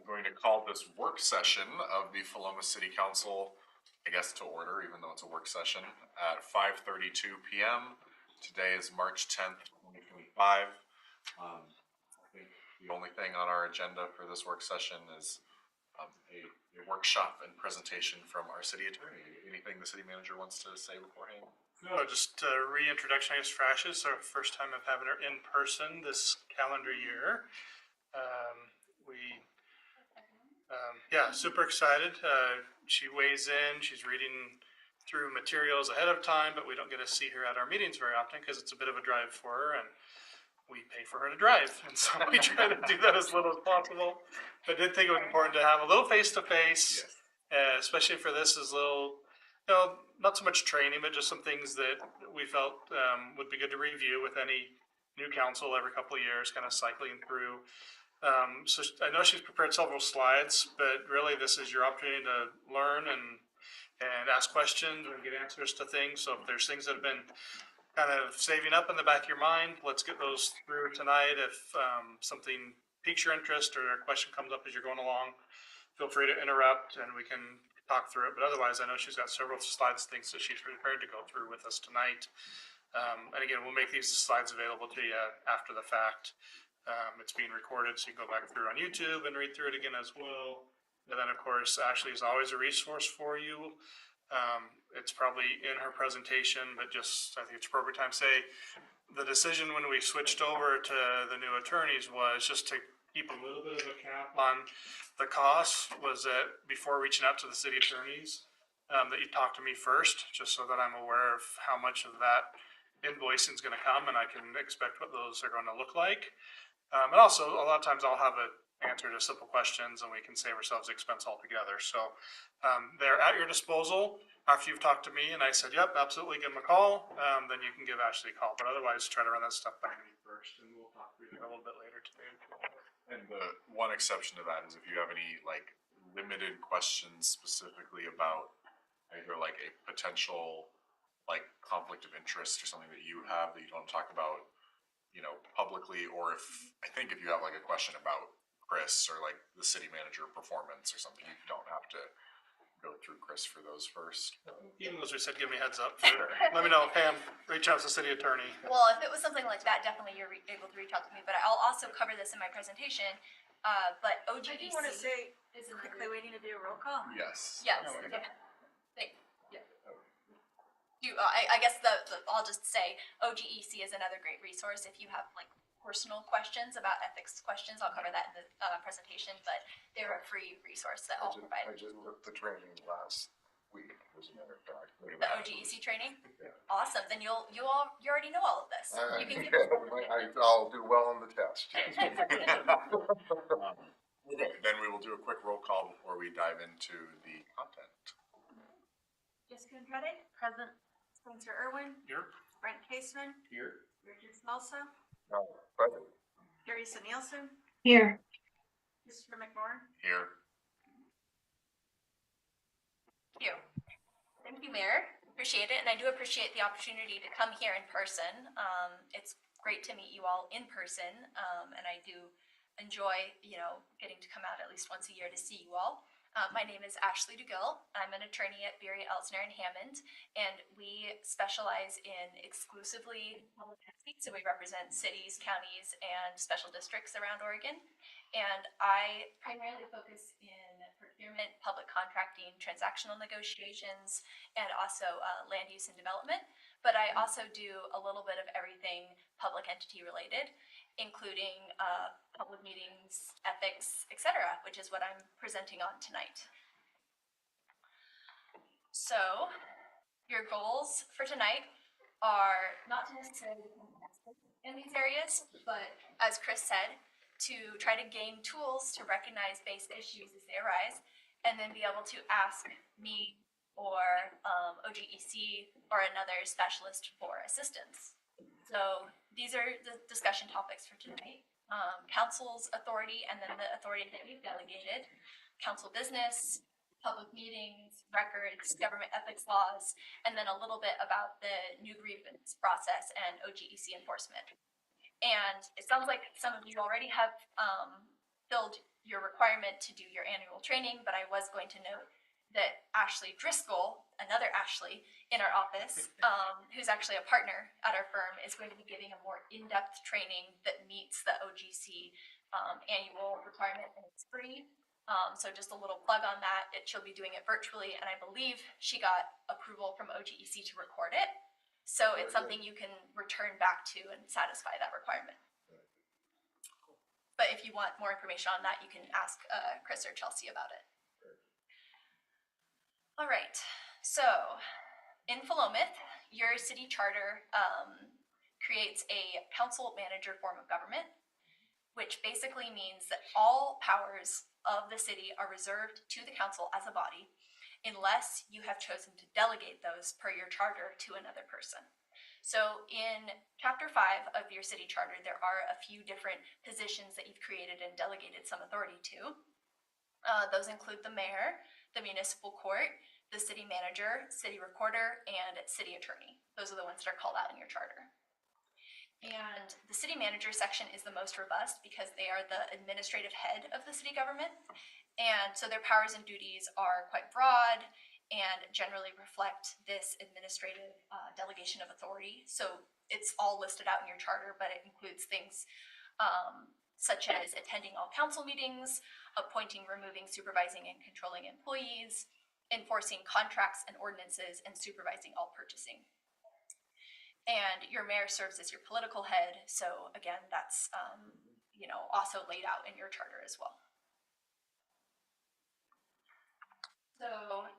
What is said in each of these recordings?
going to call this work session of the Philomath City Council, I guess, to order, even though it's a work session, at 5:32 p.m. Today is March 10th, 2025. I think the only thing on our agenda for this work session is a workshop and presentation from our city attorney. Anything the city manager wants to say beforehand? No, just a reintroduction, I guess, for Ashley. It's our first time of having her in person this calendar year. Yeah, super excited. She weighs in, she's reading through materials ahead of time, but we don't get to see her at our meetings very often because it's a bit of a drive for her, and we pay for her to drive. And so we try to do that as little as possible. But I did think it was important to have a little face-to-face, especially for this as little, not so much training, but just some things that we felt would be good to review with any new council every couple of years, kind of cycling through. So I know she's prepared several slides, but really this is your opportunity to learn and ask questions and get answers to things. So if there's things that have been kind of saving up in the back of your mind, let's get those through tonight. If something piques your interest or a question comes up as you're going along, feel free to interrupt and we can talk through it. But otherwise, I know she's got several slides, things that she's prepared to go through with us tonight. And again, we'll make these slides available to you after the fact. It's being recorded, so you can go back through on YouTube and read through it again as well. And then, of course, Ashley is always a resource for you. It's probably in her presentation, but just I think it's appropriate time to say the decision when we switched over to the new attorneys was just to keep a little bit of a cap on the costs. Was that before reaching out to the city attorneys, that you talk to me first, just so that I'm aware of how much of that invoicing is going to come and I can expect what those are going to look like. And also, a lot of times I'll have an answer to simple questions and we can save ourselves the expense altogether. So they're at your disposal. After you've talked to me and I said, yep, absolutely, give them a call, then you can give Ashley a call. But otherwise, try to run that stuff by me first, and we'll talk through that a little bit later today. And the one exception to that is if you have any limited questions specifically about either a potential conflict of interest or something that you have that you don't talk about publicly, or if you have a question about Chris or the city manager performance or something, you don't have to go through Chris for those first. Even as we said, give me a heads up. Let me know, Pam, reach out to the city attorney. Well, if it was something like that, definitely you're able to reach out to me, but I'll also cover this in my presentation. But OGEC. I do want to say, is quickly waiting to do a roll call? Yes. Yes. Oh, Okay. I guess I'll just say OGEC is another great resource if you have personal questions about ethics questions. I'll cover that in the presentation, but they're a free resource that I'll provide. I just took the training last week, as a matter of fact. The OGEC training? Yeah. Awesome. Then you already know all of this. You can I'll do well on the test. Okay, then we will do a quick roll call before we dive into the content. Jessica Andrade, present. Spencer Irwin. Here. Brent Caseman. Here. Richard Smelsa. No, present. Teresa Nielsen. Here. Christopher McMorrin. Here. Thank you. Thank you, Mayor. Appreciate it, and I do appreciate the opportunity to come here in person. It's great to meet you all in person, and I do enjoy, getting to come out at least once a year to see you all. My name is Ashley DeGill. I'm an attorney at Beery, Elsner & Hammond, and we specialize in exclusively public entities, so we represent cities, counties, and special districts around Oregon. And I primarily focus in procurement, public contracting, transactional negotiations, and also land use and development. But I also do a little bit of everything public entity related, including public meetings, ethics, etc., which is what I'm presenting on tonight. So, your goals for tonight are not to necessarily become an expert in these areas, but as Chris said, to try to gain tools to recognize basic issues as they arise, and then be able to ask me or OGEC or another specialist for assistance. So these are the discussion topics for tonight. Council's authority and then the authority that we've delegated, council business, public meetings, records, government ethics laws, and then a little bit about the new grievance process and OGEC enforcement. And it sounds like some of you already have filled your requirement to do your annual training, but I was going to note that Ashley Driscoll, another Ashley in our office, who's actually a partner at our firm, is going to be giving a more in-depth training that meets the OGC annual requirement, and it's free. So just a little plug on that. She'll be doing it virtually, and I believe she got approval from OGEC to record it. So it's something you can return back to and satisfy that requirement. But if you want more information on that, you can ask Chris or Chelsea about it. All right, so in Philomath, your city charter creates a council manager form of government, which basically means that all powers of the city are reserved to the council as a body, unless you have chosen to delegate those per your charter to another person. So in Chapter 5 of your city charter, there are a few different positions that you've created and delegated some authority to. Those include the mayor, the municipal court, the city manager, city recorder, and city attorney. Those are the ones that are called out in your charter. And the city manager section is the most robust because they are the administrative head of the city government. And so their powers and duties are quite broad and generally reflect this administrative delegation of authority. So it's all listed out in your charter, but it includes things such as attending all council meetings, appointing, removing, supervising, and controlling employees, enforcing contracts and ordinances, and supervising all purchasing. And your mayor serves as your political head, so again, that's also laid out in your charter as well. So,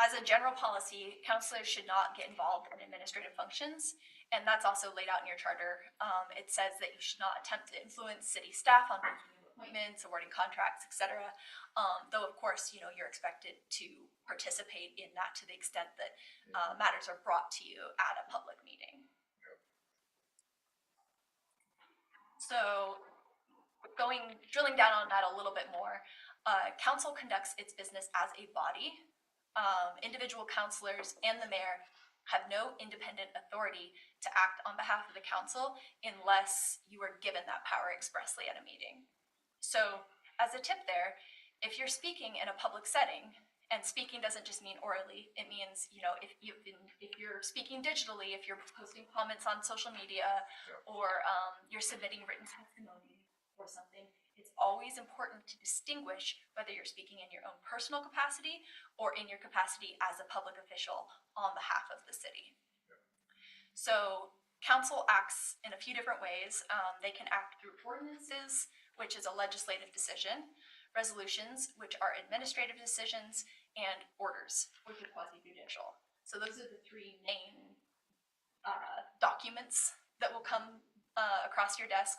as a general policy, councilors should not get involved in administrative functions, and that's also laid out in your charter. It says that you should not attempt to influence city staff on making appointments, awarding contracts, etc. Though, of course, you're expected to participate in that to the extent that matters are brought to you at a public meeting. So, drilling down on that a little bit more, council conducts its business as a body. Individual councilors and the mayor have no independent authority to act on behalf of the council unless you are given that power expressly at a meeting. So, as a tip there, if you're speaking in a public setting, and speaking doesn't just mean orally, it means, if you're speaking digitally, if you're posting comments on social media, or you're submitting written testimony or something, it's always important to distinguish whether you're speaking in your own personal capacity or in your capacity as a public official on behalf of the city. So council acts in a few different ways. They can act through ordinances, which is a legislative decision, resolutions, which are administrative decisions, and orders, which are quasi-judicial. So those are the three main documents that will come across your desk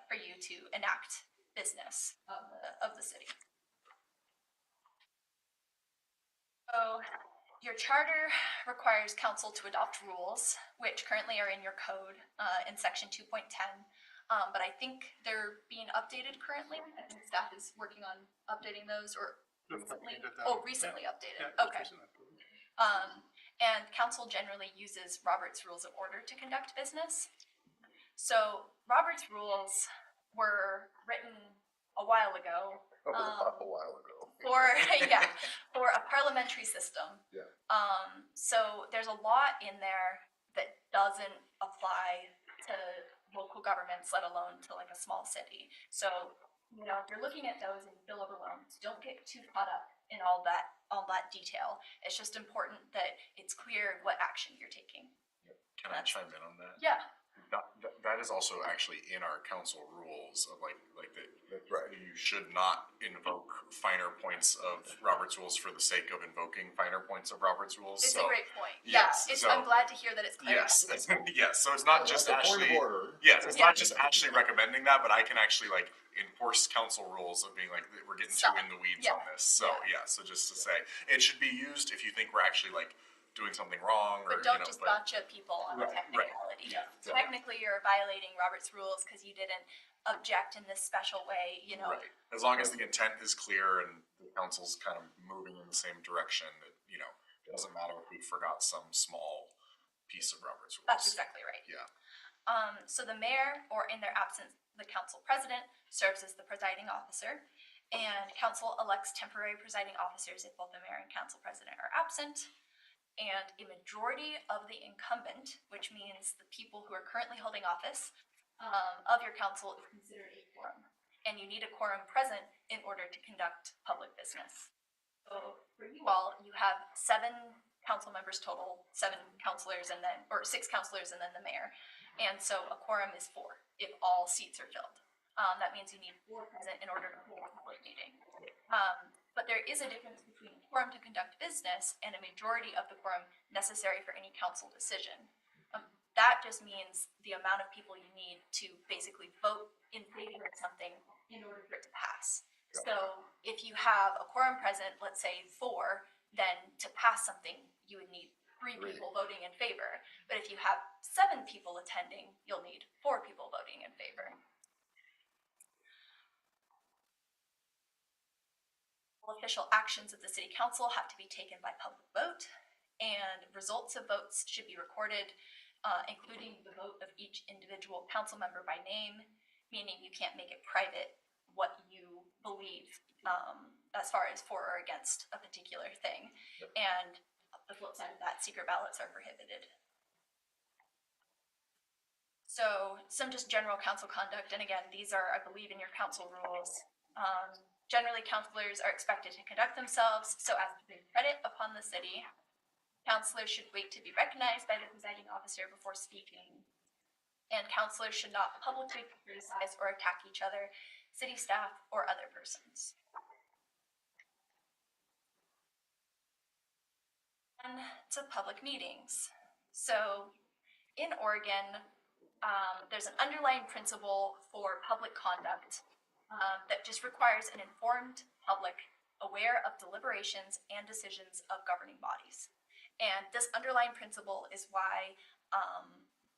for you to enact business of the city. So your charter requires council to adopt rules, which currently are in your code in section 2.10. But I think they're being updated currently. I think staff is working on updating those, or recently. Recently updated. Yeah, okay. recently. And council generally uses Robert's Rules of Order to conduct business. So Robert's rules were written a while ago. A while ago. For a parliamentary system. Yeah. So there's a lot in there that doesn't apply to local governments, let alone to like a small city. So, if you're looking at those in bill overwhelmed, don't get too caught up in all that detail. It's just important that it's clear what action you're taking. Can I chime in on that? Yeah. That is also actually in our council rules of like that. That's right. You should not invoke finer points of Robert's rules for the sake of invoking finer points of Robert's rules. It's a great point. Yes, I'm glad to hear that it's clear. Yes, yes. So it's not just That's a point actually. of order. Yes, it's not just actually recommending that, but I can actually enforce council rules of being like we're getting too in the weeds on this. So so just to say, it should be used if you think we're actually doing something wrong, or but don't just gotcha people on the technicality. Yeah. Technically, you're violating Robert's rules because you didn't object in this special way. Right. As long as the intent is clear and the council's kind of moving in the same direction, that it doesn't matter if we forgot some small piece of Robert's rules. That's exactly right. Yeah. So the mayor, or in their absence, the council president serves as the presiding officer, and council elects temporary presiding officers if both the mayor and council president are absent. And a majority of the incumbent, which means the people who are currently holding office, of your council is considered a quorum. And you need a quorum present in order to conduct public business. So for you all, you have 7 council members total, 7 councilors and then, or 6 councilors and then the mayor. And so a quorum is 4 if all seats are filled. That means you need 4 present in order to hold a public meeting. But there is a difference between a quorum to conduct business and a majority of the quorum necessary for any council decision. That just means the amount of people you need to basically vote in favor of something in order for it to pass. So if you have a quorum present, let's say 4, then to pass something, you would need 3 people voting in favor. But if you have 7 people attending, you'll need 4 people voting in favor. All official actions of the city council have to be taken by public vote, and results of votes should be recorded, including the vote of each individual council member by name, meaning you can't make it private what you believe as far as for or against a particular thing. And the flip side of that, secret ballots are prohibited. So some just general council conduct, and again, these are, I believe, in your council rules. Generally, councilors are expected to conduct themselves so as to bring credit upon the city. Councilors should wait to be recognized by the presiding officer before speaking. And councilors should not publicly criticize or attack each other, city staff, or other persons. And to public meetings. So in Oregon, there's an underlying principle for public conduct that just requires an informed public aware of deliberations and decisions of governing bodies. And this underlying principle is why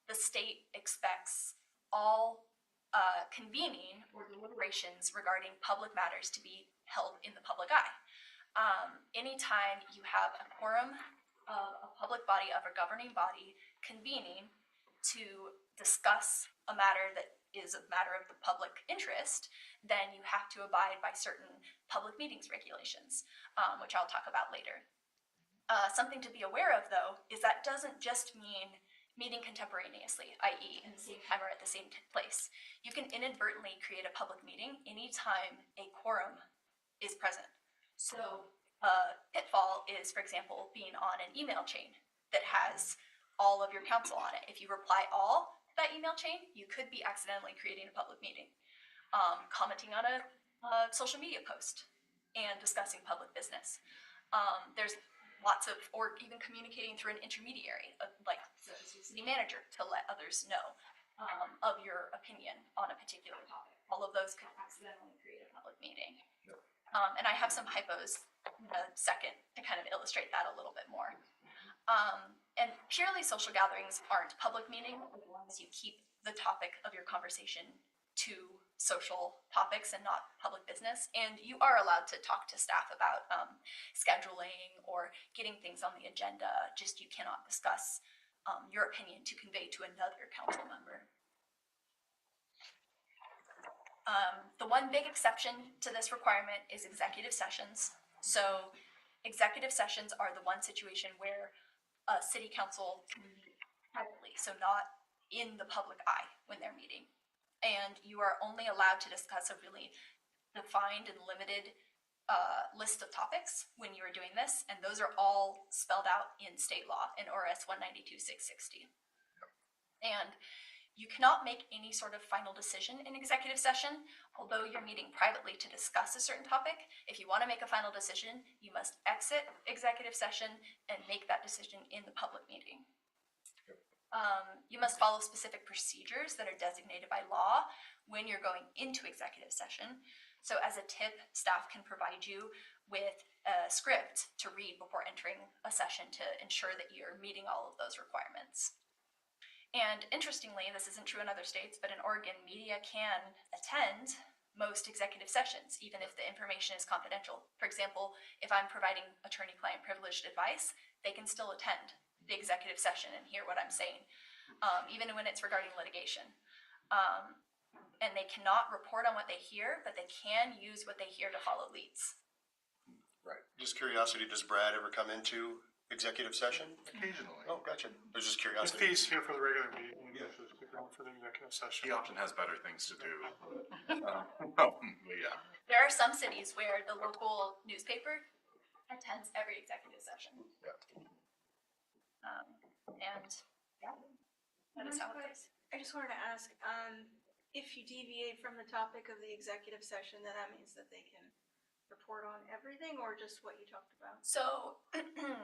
the state expects all convening or deliberations regarding public matters to be held in the public eye. Anytime you have a quorum of a public body, of a governing body, convening to discuss a matter that is a matter of the public interest, then you have to abide by certain public meetings regulations, which I'll talk about later. Something to be aware of, though, is that doesn't just mean meeting contemporaneously, i.e. in the same time or at the same place. You can inadvertently create a public meeting anytime a quorum is present. So pitfall is, for example, being on an email chain that has all of your council on it. If you reply all to that email chain, you could be accidentally creating a public meeting. Commenting on a social media post and discussing public business. There's lots of, or even communicating through an intermediary, like the city manager, to let others know of your opinion on a particular topic. All of those could accidentally create a public meeting. And I have some hypos in a second to kind of illustrate that a little bit more. And purely social gatherings aren't public meetings as long as you keep the topic of your conversation to social topics and not public business. And you are allowed to talk to staff about scheduling or getting things on the agenda, just you cannot discuss your opinion to convey to another council member. The one big exception to this requirement is executive sessions. So executive sessions are the one situation where a city council can meet privately, so not in the public eye when they're meeting. And you are only allowed to discuss a really defined and limited list of topics when you are doing this, and those are all spelled out in state law in ORS 192-660. And you cannot make any sort of final decision in executive session, although you're meeting privately to discuss a certain topic. If you want to make a final decision, you must exit executive session and make that decision in the public meeting. You must follow specific procedures that are designated by law when you're going into executive session. So as a tip, staff can provide you with a script to read before entering a session to ensure that you're meeting all of those requirements. And interestingly, this isn't true in other states, but in Oregon, media can attend most executive sessions, even if the information is confidential. For example, if I'm providing attorney-client privileged advice, they can still attend the executive session and hear what I'm saying, even when it's regarding litigation. and they cannot report on what they hear, but they can use what they hear to follow leads. Right. Just curiosity, does Brad ever come into executive session? Occasionally. Oh, gotcha. There's just If curiosity. he's here for the regular meeting, Yeah. he's just around for the executive session. He often has better things to do. But yeah. There are some cities where the local newspaper attends every executive session. Yeah. And yeah, that is how it goes. I just wanted to ask, if you deviate from the topic of the executive session, then that means that they can report on everything or just what you talked about? So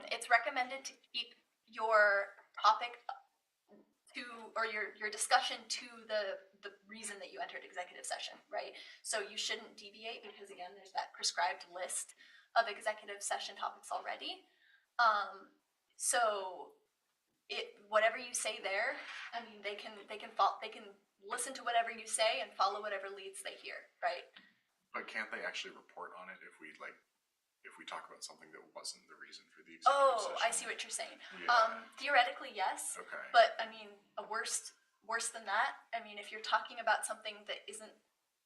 it's recommended to keep your topic to, or your discussion to the reason that you entered executive session, right? So you shouldn't deviate because again, there's that prescribed list of executive session topics already. So whatever you say there, I mean, they can listen to whatever you say and follow whatever leads they hear, right? But can't they actually report on it if we talk about something that wasn't the reason for the executive Oh, session? I see what you're saying. Yeah. Theoretically, yes. Okay. But I mean, worse than that. I mean, if you're talking about something that isn't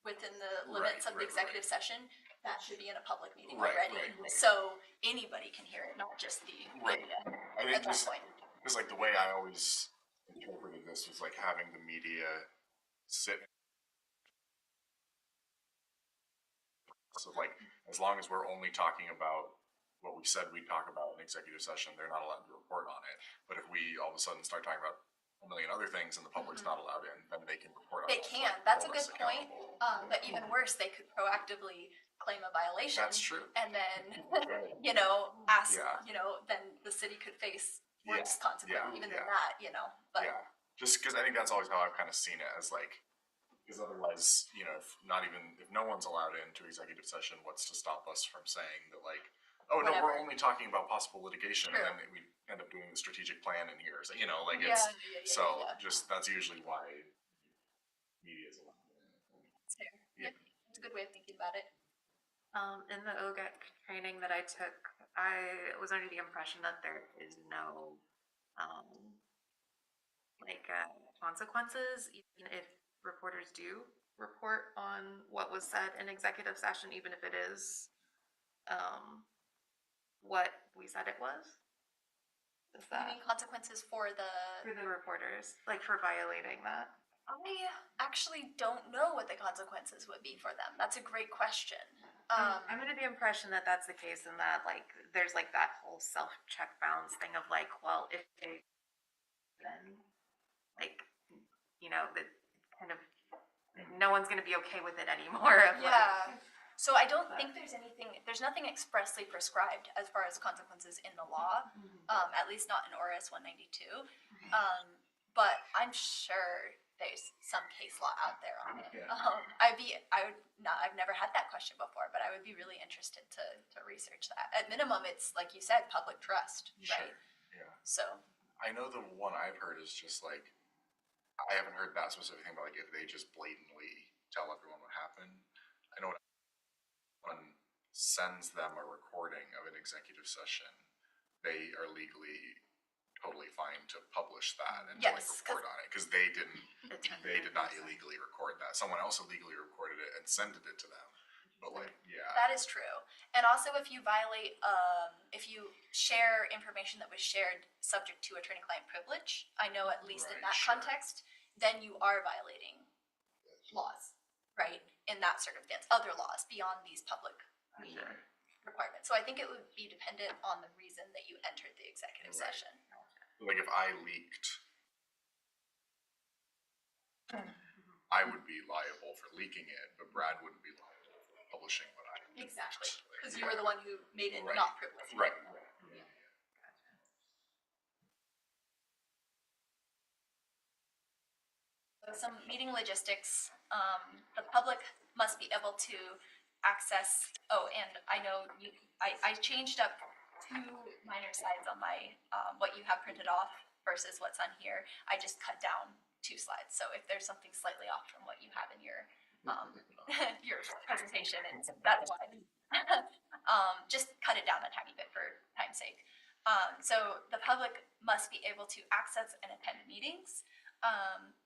within the limits of the right. executive session, that should be in a public meeting Right, already. right. So anybody can hear it, not just the Right. media I at think that just point. because like the way I always interpreted this was like having the media sit. So like as long as we're only talking about what we said we'd talk about in executive session, they're not allowed to report on it. But if we all of a sudden start talking about a million other things and the public's not allowed in, then they can report on They it. can. Like, That's a hold us good point. accountable. But even worse, they could proactively claim a violation. That's true. And then, Right. ask, Yeah. Then the city could face worse Yeah, consequences, yeah, even yeah. than that, but. Yeah, just because I think that's always how I've kind of seen it as like, because otherwise, if no one's allowed into executive session, what's to stop us from saying that like, oh no, Whatever. we're only talking about possible litigation, True. and then we end up doing the strategic plan in here. So like Yeah, it's yeah. just that's usually why media is allowed. It's fair. Yeah. It's a good way of thinking about it. In the OGEC training that I took, I was under the impression that there is no, consequences, even if reporters do report on what was said in executive session, even if it is, what we said it was. Is You that mean consequences for the? for the reporters, like for violating that? I actually don't know what the consequences would be for them. That's a great question. I'm under the impression that that's the case and that like there's like that whole self-check balance thing of like, well, if they then like that kind of no one's gonna be okay with it anymore. Yeah. So I don't think there's nothing expressly prescribed as far as consequences in the law, at least not in ORS 192. But I'm sure there's some case law out there on it. Yeah. I've never had that question before, but I would be really interested to research that. At minimum, it's like you said, public trust, right? Yeah. So I know the one I've heard is just like, I haven't heard that specific thing, but like if they just blatantly tell everyone what happened. I know when someone sends them a recording of an executive session, they are legally totally fine to publish that and Yes, to report on it because they did not illegally record that. Someone else illegally recorded it and sent it to them. But like, yeah. that is true. And also if you violate, if you share information that was shared subject to attorney-client privilege, I know at least in Right, that sure. context, then you are violating laws, right? In that circumstance, other laws beyond these public requirements. So I think it would be dependent on the reason that you entered the executive Right. session. Like if I leaked, I would be liable for leaking it, but Brad wouldn't be liable for publishing what I leaked. Exactly, Like, because you were the one who made it Right. not privileged. Right. So some meeting logistics, the public must be able to access, and I know I changed up 2 minor slides on my, what you have printed off versus what's on here. I just cut down 2 slides, so if there's something slightly off from what you have in your, your presentation, that's why. Just cut it down a tiny bit for time's sake. So the public must be able to access and attend meetings.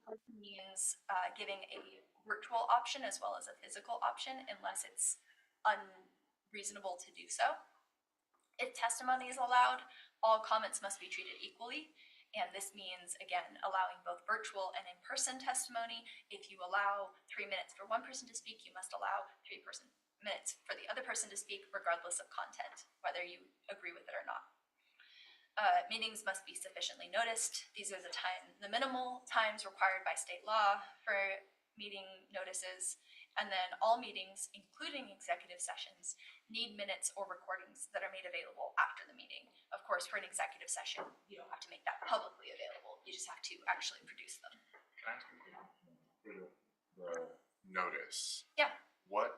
Which means giving a virtual option as well as a physical option unless it's unreasonable to do so. If testimony is allowed, all comments must be treated equally. And this means, again, allowing both virtual and in-person testimony. If you allow 3 minutes for one person to speak, you must allow 3 minutes for the other person to speak, regardless of content, whether you agree with it or not. Meetings must be sufficiently noticed. These are the minimal times required by state law for meeting notices. And then all meetings, including executive sessions, need minutes or recordings that are made available after the meeting. Of course, for an executive session, you don't have to make that publicly available. You just have to actually produce them. Can I ask you a question? For the notice. Yeah. What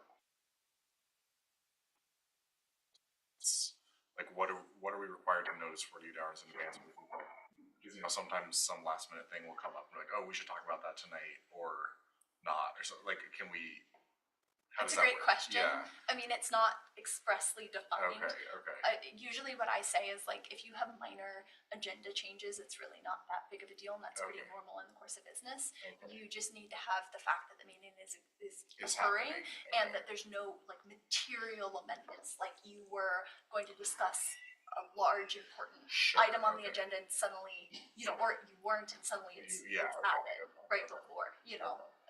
are we required to notice 48 hours in advance? Because sometimes some last minute thing will come up and like, oh, we should talk about that tonight or not, or so. Like, can we? That's a great question. Yeah. I mean, it's not expressly defined. Okay. Usually what I say is like, if you have minor agenda changes, it's really not that big of a deal, and that's pretty normal in the course of business. Okay. You just need to have the fact that the meeting is It's occurring, happening. and that there's no like material amendments, like you were going to discuss a large important Sure, item on the okay. agenda and suddenly, or you weren't and suddenly it's Yeah, added okay. right before,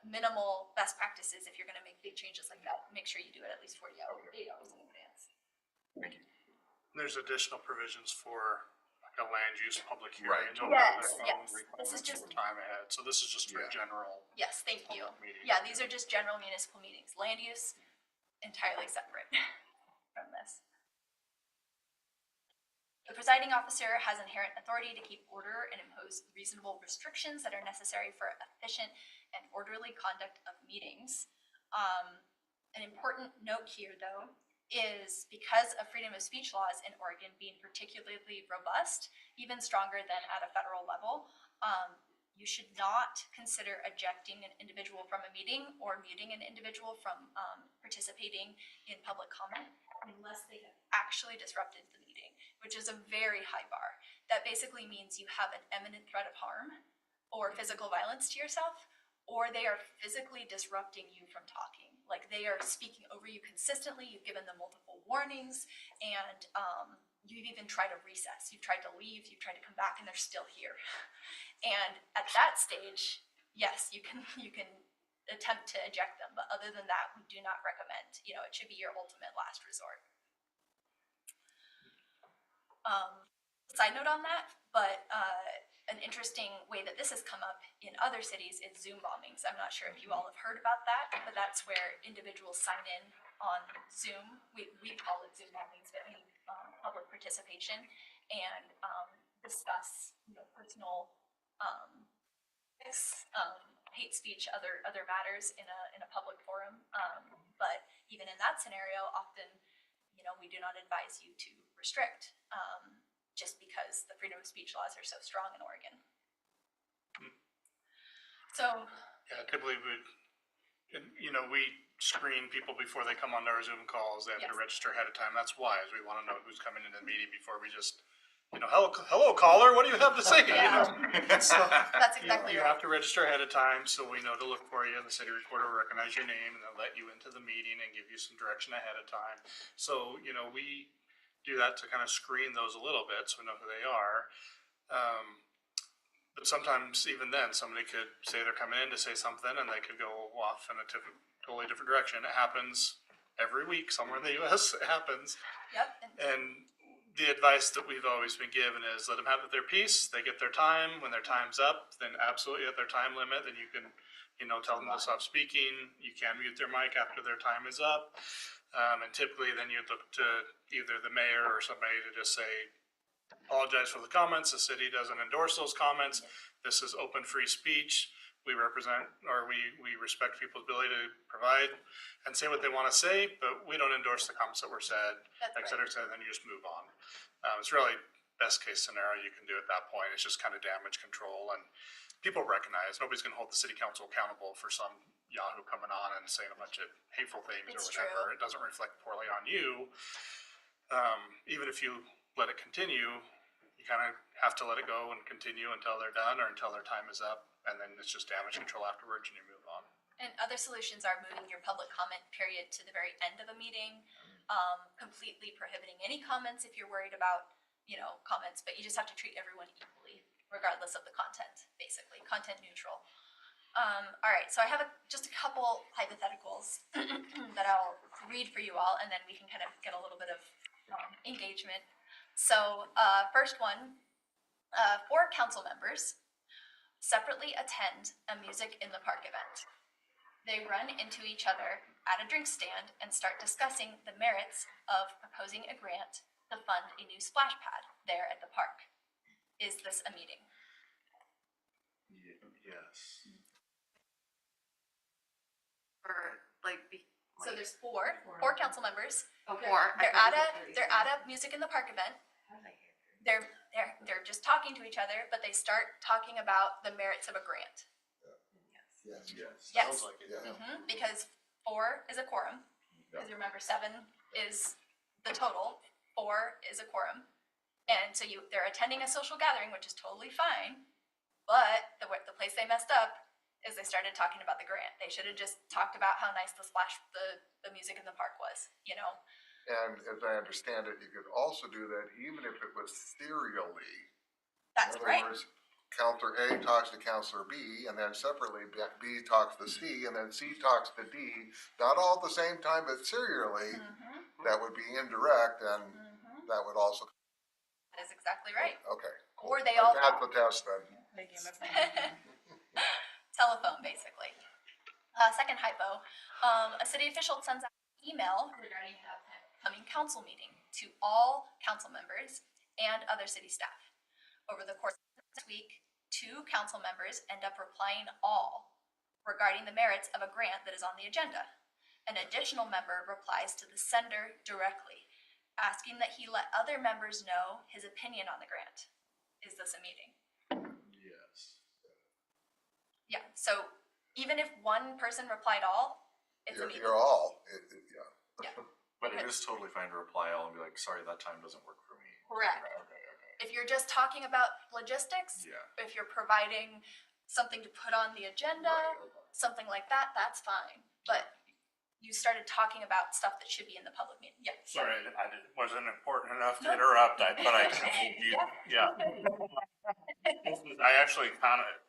minimal best practices. If you're going to make big changes like that, make sure you do it at least 8 hours in advance. Thank you. There's additional provisions for like a land use public hearing. Right. No Yes, other yes. requirements This is just- for time ahead. So this is just for Yeah. general Yes, thank you. public meetings. Yeah, these are just general municipal meetings. Land use, entirely separate from this. The presiding officer has inherent authority to keep order and impose reasonable restrictions that are necessary for efficient and orderly conduct of meetings. An important note here, though, is because of freedom of speech laws in Oregon being particularly robust, even stronger than at a federal level, you should not consider ejecting an individual from a meeting or muting an individual from participating in public comment unless they have actually disrupted the meeting, which is a very high bar. That basically means you have an imminent threat of harm or physical violence to yourself, or they are physically disrupting you from talking. Like they are speaking over you consistently, you've given them multiple warnings, and you've even tried to recess, you've tried to leave, you've tried to come back, and they're still here. And at that stage, yes, you can attempt to eject them, but other than that, we do not recommend. It should be your ultimate last resort. Side note on that, but an interesting way that this has come up in other cities is Zoom bombings. I'm not sure if you all have heard about that, but that's where individuals sign in on Zoom. We call it Zoom bombings, but any public participation, and discuss personal hate speech, other matters in a public forum. But even in that scenario, often we do not advise you to restrict, just because the freedom of speech laws are so strong in Oregon. So Yeah, typically we screen people before they come onto our Zoom calls. They have to Yes. register ahead of time. That's why, is we want to know who's coming into the meeting before we just, hello caller, what do you have to say? Yeah. So, that's exactly you right. have to register ahead of time, so we know to look for you. The city recorder will recognize your name, and they'll let you into the meeting and give you some direction ahead of time. So, we do that to kind of screen those a little bit, so we know who they are. But sometimes, even then, somebody could say they're coming in to say something, and they could go off in a totally different direction. It happens every week somewhere in the U.S. It happens. Yep. And the advice that we've always been given is let them have their piece. They get their time. When their time's up, then absolutely at their time limit, then you can, tell them to stop speaking. You can mute their mic after their time is up. And typically then you'd look to either the mayor or somebody to just say, apologize for the comments. The city doesn't endorse those comments. This is open free speech. We represent, or we respect people's ability to provide and say what they want to say, but we don't endorse the comments that were said, That's et cetera, then you just move on. It's really best case scenario you can do at that point. It's just kind of damage control, and people recognize nobody's going to hold the city council accountable for some Yahoo coming on and saying a bunch of hateful things It's or whatever. true. It doesn't reflect poorly on you. Even if you let it continue, you kind of have to let it go and continue until they're done or until their time is up, and then it's just damage control afterwards and you move on. And other solutions are moving your public comment period to the very end of a meeting, completely prohibiting any comments if you're worried about, comments, but you just have to treat everyone equally, regardless of the content, basically, content neutral. All right, so I have just a couple hypotheticals that I'll read for you all, and then we can kind of get a little bit of engagement. So, first one, 4 council members separately attend a music in the park event. They run into each other at a drink stand and start discussing the merits of proposing a grant to fund a new splash pad there at the park. Is this a meeting? Yes. Or like, So there's four council members. Four. They're at a music in the park event. They're just talking to each other, but they start talking about the merits of a grant. Yes. Yes. Yes. Sounds like it. Yeah. Because 4 is a quorum. Because remember, 7 is the total. 4 is a quorum. And so they're attending a social gathering, which is totally fine. But the place they messed up is they started talking about the grant. They should have just talked about how nice the music in the park was, And as I understand it, you could also do that even if it was serially. That's In other right. words, Counselor A talks to Counselor B, and then separately B talks to C, and then C talks to D. Not all at the same time, but serially. That would be indirect, and that would also. That is exactly right. Okay. Cool. Or they all That's the test then. telephone, basically. Second hypo, a city official sends out an email regarding an upcoming council meeting to all council members and other city staff. Over the course of this week, 2 council members end up replying all regarding the merits of a grant that is on the agenda. An additional member replies to the sender directly, asking that he let other members know his opinion on the grant. Is this a meeting? Yes. Yeah, so even if one person replied all, it's a meeting. You're all. Yeah. But it is totally fine to reply all and be like, sorry, that time doesn't work for me. Correct. Okay. If you're just talking about logistics, Yeah. if you're providing something to put on the agenda, something like that, that's fine. But you started talking about stuff that should be in the public meeting. Yeah. Sorry, wasn't important enough to No. interrupt, but I told you, yeah. I actually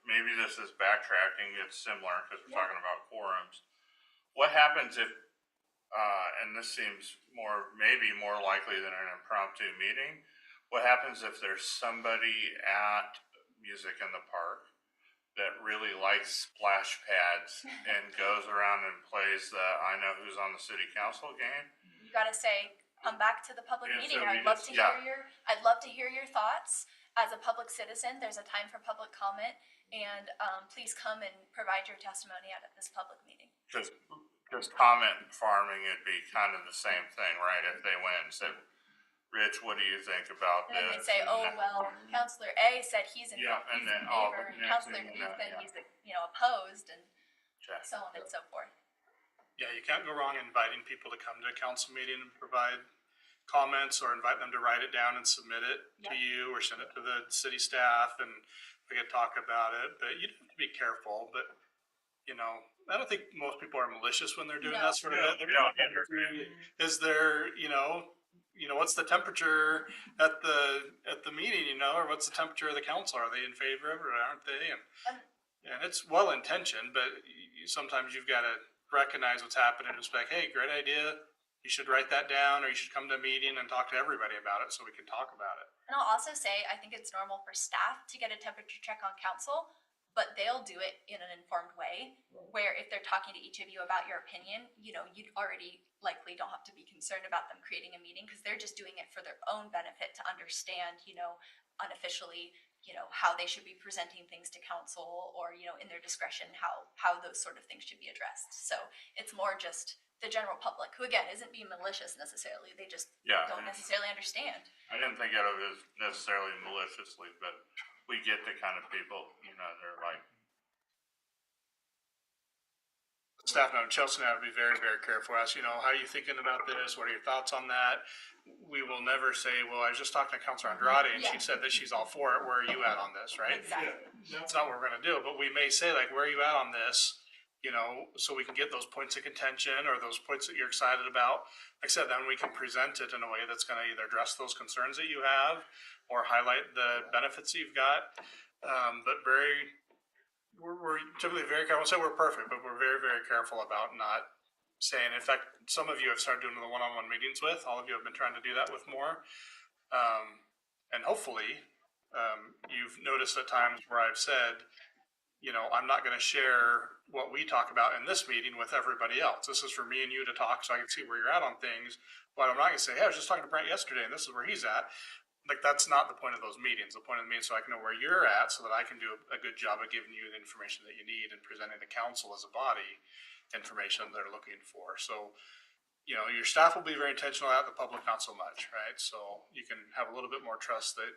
maybe this is backtracking, it's similar, because we're talking about quorums. What happens if, and this seems maybe more likely than an impromptu meeting, what happens if there's somebody at Music in the Park that really likes splash pads and goes around and plays the I Know Who's on the City Council game? You gotta say, come back to the public Yeah, meeting. so I'd love to hear your thoughts. As a public citizen, there's a time for public comment, and please come and provide your testimony at this public meeting. Because comment farming would be kind of the same thing, right? If they went and said, Rich, what do you think about And then this? they say, oh, well, Counselor A said he's in Yeah, favor, and then all the and next Counselor thing B you know, said yeah. he's, opposed, and Check. so on and so forth. Yeah, you can't go wrong inviting people to come to a council meeting and provide comments, or invite them to write it down and submit it to you, or send it to the city staff, and we can talk about it. But you have to be careful. But I don't think most people are malicious when they're doing that sort of. Is there, what's the temperature at the meeting, or what's the temperature of the council? Are they in favor of it, or aren't they? And it's well intentioned, but sometimes you've got to recognize what's happening and just be like, hey, great idea. You should write that down, or you should come to a meeting and talk to everybody about it so we can talk about it. And I'll also say, I think it's normal for staff to get a temperature check on council, but they'll do it in an informed way, where if they're talking to each of you about your opinion, you already likely don't have to be concerned about them creating a meeting, because they're just doing it for their own benefit to understand, unofficially, how they should be presenting things to council, or, in their discretion, how those sort of things should be addressed. So it's more just the general public, who again isn't being malicious necessarily, they just don't necessarily understand. I didn't think of it as necessarily maliciously, but we get the kind of people, they're like. Staff member Chelsea and I would be very, very careful. Ask, how are you thinking about this? What are your thoughts on that? We will never say, well, I was just talking to Councilor Andrade and she said that she's all for it. Where are you at on this, right? Exactly. That's not what we're going to do. But we may say, like, where are you at on this? you know, so we can get those points of contention or those points that you're excited about. Like I said, then we can present it in a way that's going to either address those concerns that you have or highlight the benefits you've got. But we're typically very careful. I won't say we're perfect, but we're very, very careful about not saying. In fact, some of you have started doing the one-on-one meetings with. All of you have been trying to do that with more. And hopefully, you've noticed at times where I've said, you know, I'm not going to share what we talk about in this meeting with everybody else. This is for me and you to talk so I can see where you're at on things. But I'm not going to say, hey, I was just talking to Brent yesterday and this is where he's at. Like, that's not the point of those meetings. The point of the meeting is so I can know where you're at so that I can do a good job of giving you the information that you need and presenting the council as a body information they're looking for. So, you know, your staff will be very intentional at, the public not so much, right? So you can have a little bit more trust that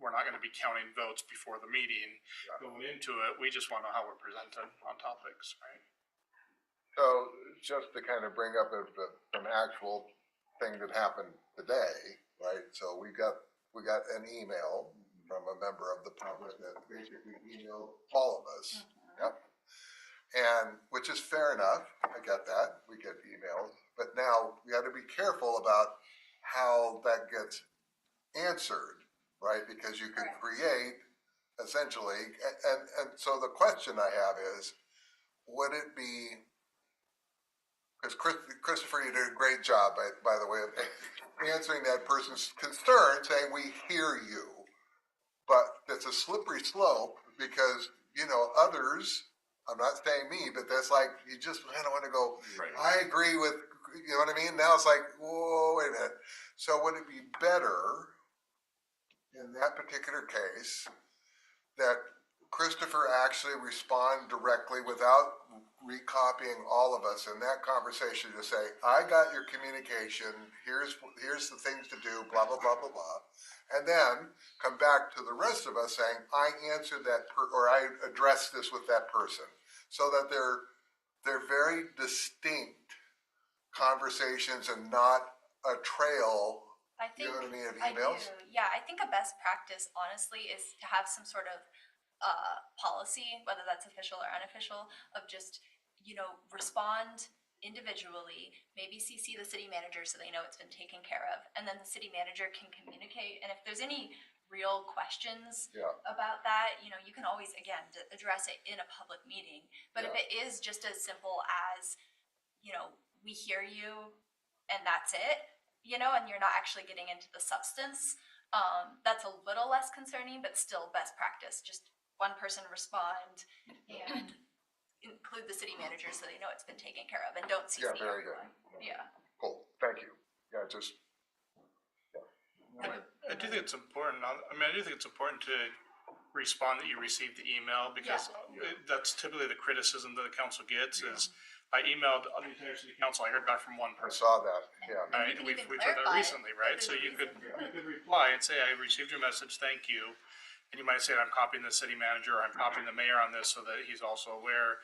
we're not going to be counting votes before the meeting going into it. We just want to know how we're presented on topics, right? So just to kind of bring up an actual thing that happened today, right? So we got an email from a member of the public that basically emailed all of us. Yep. And which is fair enough. I get that. We get emails. But now we got to be careful about how that gets answered, right? Because you could create essentially, and so the question I have is, would it be, because Christopher, you did a great job, by the way, of answering that person's concern, saying we hear you, but it's a slippery slope because, you know, others, I'm not saying me, but that's like, you just kind of want to go, Right. I agree with, you know what I mean? Now it's like, whoa, wait a minute. So would it be better in that particular case that Christopher actually respond directly without recopying all of us in that conversation to say, I got your communication, here's the things to do, blah, blah, blah, blah, blah. And then come back to the rest of us saying, I answered that, or I addressed this with that person. So that they're very distinct conversations and not a trail, I think, you know what I mean, of I emails? do. Yeah, I think a best practice, honestly, is to have some sort of policy, whether that's official or unofficial, of just, you know, respond individually, maybe CC the city manager so they know it's been taken care of, and then the city manager can communicate. And if there's any real questions about that, you know, you can always, again, address it in a public meeting. But if it is just as simple as, you know, we hear you and that's it, you know, and you're not actually getting into the substance, that's a little less concerning, but still best practice. Just one person respond and include the city manager so they know it's been taken care of, and don't CC Very good. everyone. Yeah. Cool, thank you. Yeah, just. I do think it's important. I do think it's important to respond that you received the email because that's typically the criticism that the council gets is I emailed the entire city council. I heard back from one I person. saw that, yeah. Right, You can we've even heard that clarify it recently, right? if So there's a you could reason. reply and say, I received your message, thank you. And you might say, I'm copying the city manager, or I'm copying the mayor on this so that he's also aware.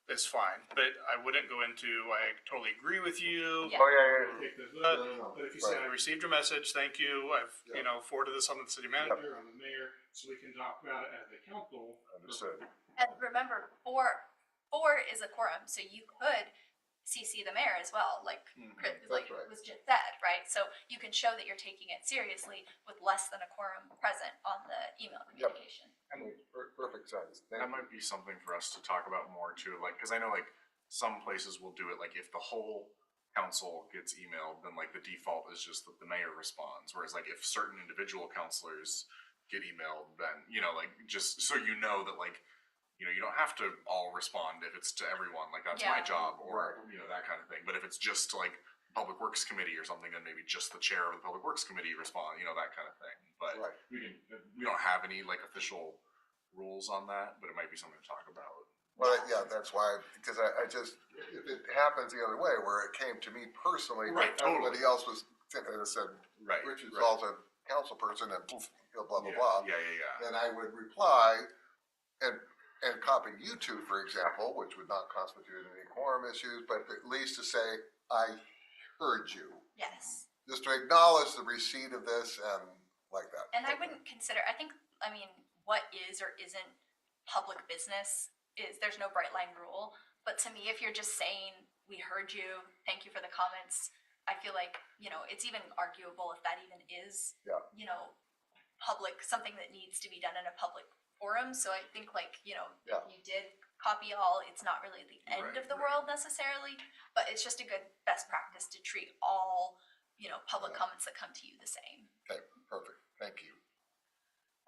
It's fine. But I wouldn't go into, I totally agree with you. Yeah. Oh, yeah. Take this, But if you say, I received your message, thank you, I've, you know, forwarded this on to the city manager, on the mayor, so we can talk about it as a council. Understood. And remember, four is a quorum, so you could CC the mayor as well, like Chris That's right. was just said, right? So you can show that you're taking it seriously with less than a quorum present on the email communication. Makes perfect sense. That might be something for us to talk about more too, like, because I know like some places will do it, like if the whole council gets emailed, then like the default is just that the mayor responds, whereas like if certain individual councilors get emailed, then, you know, like, just so you know that like, you know, you don't have to all respond if it's to everyone, like that's my job, or, you know, that kind of thing. But if it's just to like Public Works Committee or something, then maybe just the chair of the Public Works Committee respond, you know, that kind of thing. But we don't have any like official rules on that, but it might be something to talk about. Well, yeah, that's why, because I just, if it happens the other way, where it came to me personally, Right, but everybody else was thinking, and said, Right. Richard's also a council person, and poof, you know, blah, blah, Yeah, blah. yeah. Then I would reply and copy you two, for example, which would not constitute any quorum issues, but at least to say, I heard you. Yes. Just to acknowledge the receipt of this and like that. And I wouldn't consider, I mean, what is or isn't public business is, there's no bright line rule. But to me, if you're just saying, we heard you, thank you for the comments, I feel like, it's even arguable if that even is, Yeah. public, something that needs to be done in a public forum. So I think Yeah. if you did copy all, it's not really the end Right, of the right. world necessarily, but it's just a good best practice to treat all, public Yeah. comments that come to you the same. Okay, perfect, thank you.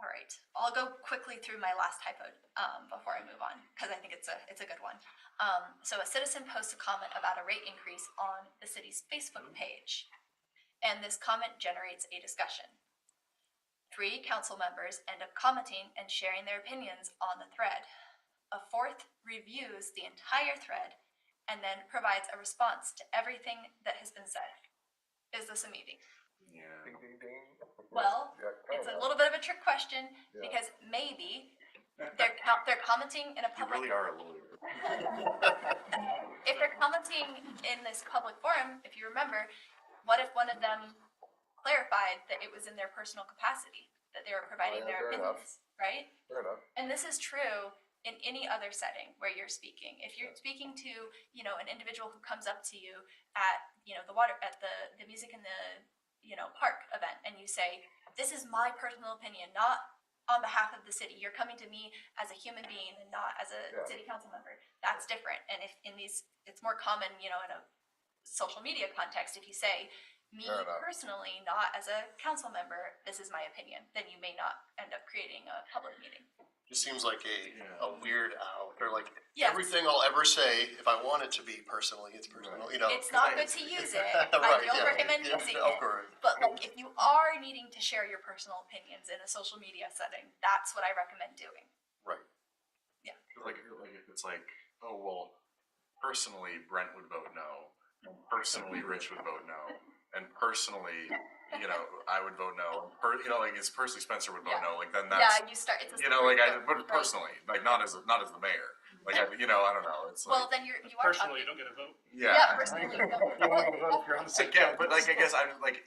All right, I'll go quickly through my last typo before I move on, because I think it's a good one. So a citizen posts a comment about a rate increase on the city's Facebook page, and this comment generates a discussion. 3 council members end up commenting and sharing their opinions on the thread. A 4th reviews the entire thread and then provides a response to everything that has been said. Is this a meeting? Yeah. Ding, ding, ding. Well, Yeah, it's a kinda. little bit of a trick question Yeah. because maybe they're commenting in a You public. really are a lawyer. If they're commenting in this public forum, if you remember, what if one of them clarified that it was in their personal capacity, that they were providing yeah, their fair enough. opinions, right? Fair enough. And this is true in any other setting where you're speaking. If you're speaking to, an individual who comes up to you at, the music in the, park event, and you say, this is my personal opinion, not on behalf of the city. You're coming to me as a human being and not as a Yeah. city council member. That's different. And if in these, it's more common, in a social media context, if you say, me Fair enough. personally, not as a council member, this is my opinion, then you may not end up creating a public meeting. Just seems like a weird out, or like Yes. everything I'll ever say, if I want it to be personally, it's personal, It's not good to use it. I Right, don't yeah. recommend Yeah, using of it. course. But if you are needing to share your personal opinions in a social media setting, that's what I recommend doing. Right. Like if it's like, oh well, personally Brent would vote no, and personally Rich would vote no, and personally, I would vote no. It's personally Spencer would vote Yeah. no. Like then that's You start. It's a but personally, like not as the mayor. Like I don't know. It's like Well, then you are Personally, you talking. don't get a vote. yeah. Personally. You're on the same. Again, but I guess I'm like,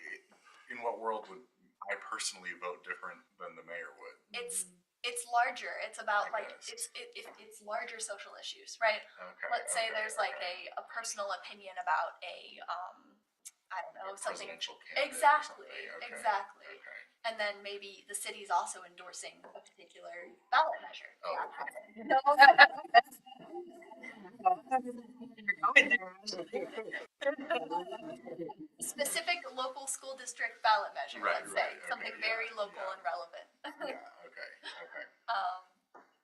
in what world would I personally vote different than the mayor would? It's larger. It's about I guess. it's larger social issues, right? Okay. Let's say okay, there's like okay. a personal opinion about I don't know, something. Presidential candidate or Exactly. something. Okay, Exactly. Okay. And then maybe the city's also endorsing a particular ballot measure. Oh. Specific local school district ballot measure, Right, let's say, right, okay, something yeah, very local yeah. and relevant. Yeah. Okay. Okay.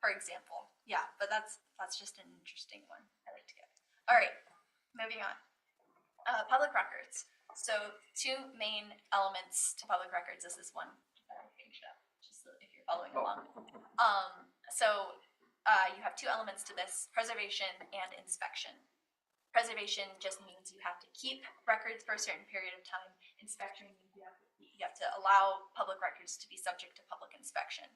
For example, yeah, but that's just an interesting one I like to get. All right, moving on. Public records. So 2 main elements to public records. This is one that I changed up, just so if you're following along. You have 2 elements to this: preservation and inspection. Preservation just means you have to keep records for a certain period of time. Inspection means you have to allow public records to be subject to public inspection.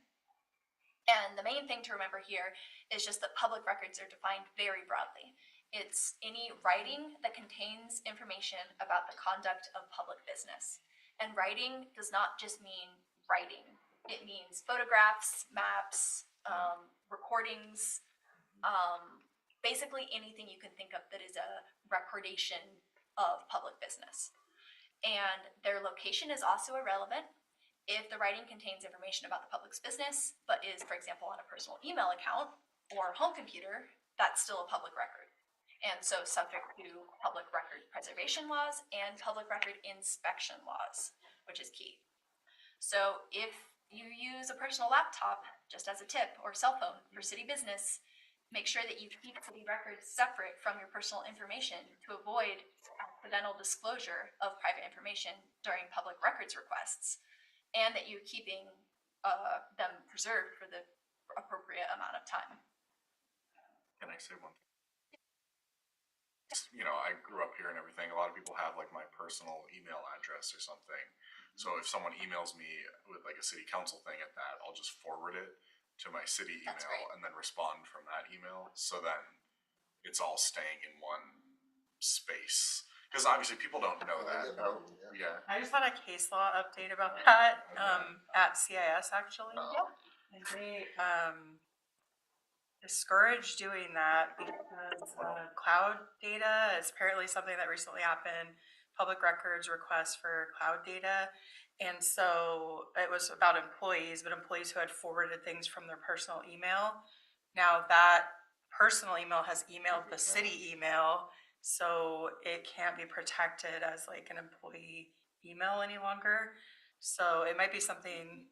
And the main thing to remember here is just that public records are defined very broadly. It's any writing that contains information about the conduct of public business. And writing does not just mean writing. It means photographs, maps, recordings, basically anything you can think of that is a recordation of public business. And their location is also irrelevant. If the writing contains information about the public's business, but is, for example, on a personal email account or home computer, that's still a public record. And so subject to public record preservation laws and public record inspection laws, which is key. So if you use a personal laptop, just as a tip, or cell phone for city business, make sure that you keep city records separate from your personal information to avoid accidental disclosure of private information during public records requests, and that you're keeping them preserved for the appropriate amount of time. Can I say one thing? I grew up here and everything. A lot of people have like my personal email address or something. So if someone emails me with like a city council thing at that, I'll just forward it to my city That's email great. and then respond from that email. So then it's all staying in one space. Because obviously people don't know that. Yeah. I just had a case law update about that at CIS actually. Oh. And they discourage doing that because cloud data is apparently something that recently happened. Public records requests for cloud data. And so it was about employees, but employees who had forwarded things from their personal email. Now that personal email has emailed the city email, so it can't be protected as like an employee email any longer. So it might be something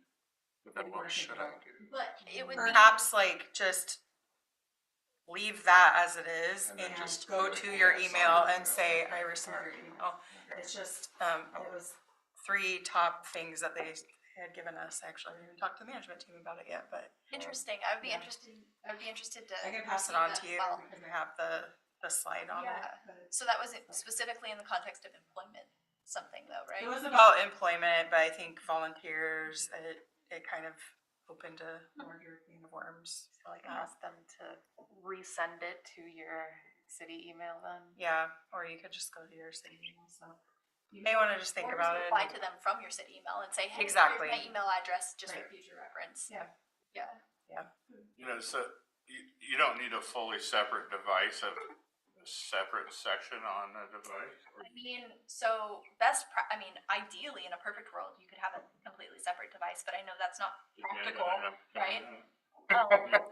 But then what should I do? But it would be, perhaps like just leave that as it is And then and just just go like, to yeah, your I saw email your and email. say, Okay. I received your email. Okay. It's just, it was 3 top things that they had given us. Actually, I haven't even talked to the management team about it yet, but interesting, I would be Yeah. interested to. I can pass it receive on that to as you well. because I have the slide on it. Yeah. but- So that was specifically in the context of employment, something though, right? It was about employment, but I think volunteers, it kind of opened a larger can of worms. So like, Ask them to resend it to your city email then. yeah, or you could just go to your city email. So you may want to just think Or about just it. reply to them from your city email and say, hey, Exactly. here's my email address, just for Right. future reference. Yeah. Yeah. You know, so you don't need a fully separate device of a separate section on a device. I mean, so ideally, in a perfect world, you could have a completely separate device, but I know that's not practical, right?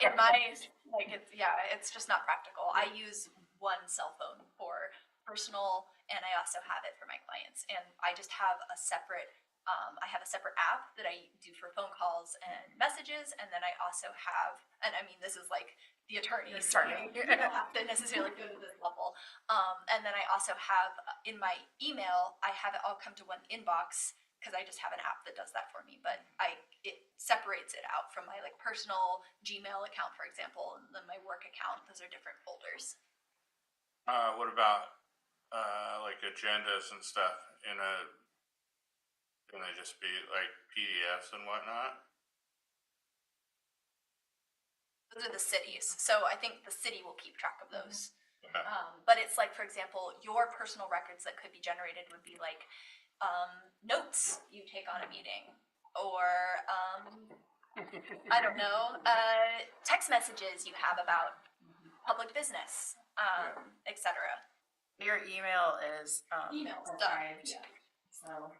In my, it's just not practical. I use one cell phone for personal, and I also have it for my clients, and I just have a separate, I have a separate app that I do for phone calls and messages, and then I also have, and I mean, this is like the attorney, so you don't have to necessarily go to this level. And then I also have, in my email, I have it all come to one inbox, because I just have an app that does that for me, but it separates it out from my like personal Gmail account, for example, and then my work account. Those are different folders. What about like agendas and stuff can they just be like PDFs and whatnot? Those are the cities, so I think the city will keep track of those. Okay. But it's like, for example, your personal records that could be generated would be like notes you take on a meeting, or I don't know, text messages you have about public business, etc. Your email is Email stuff. archived, Yeah. so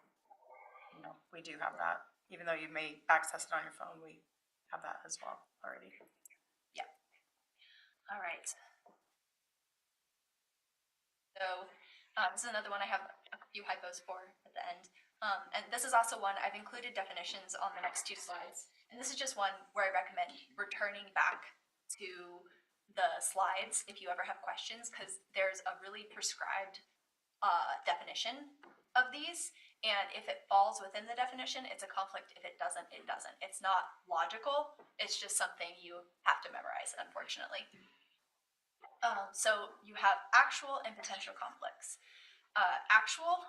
we do have that. Even though you may access it on your phone, we have that as well already. All right. So this is another one I have a few hypos for at the end. And this is also one I've included definitions on the next 2 slides. And this is just one where I recommend returning back to the slides if you ever have questions, because there's a really prescribed definition of these. And if it falls within the definition, it's a conflict. If it doesn't, it doesn't. It's not logical. It's just something you have to memorize, unfortunately. So you have actual and potential conflicts. Actual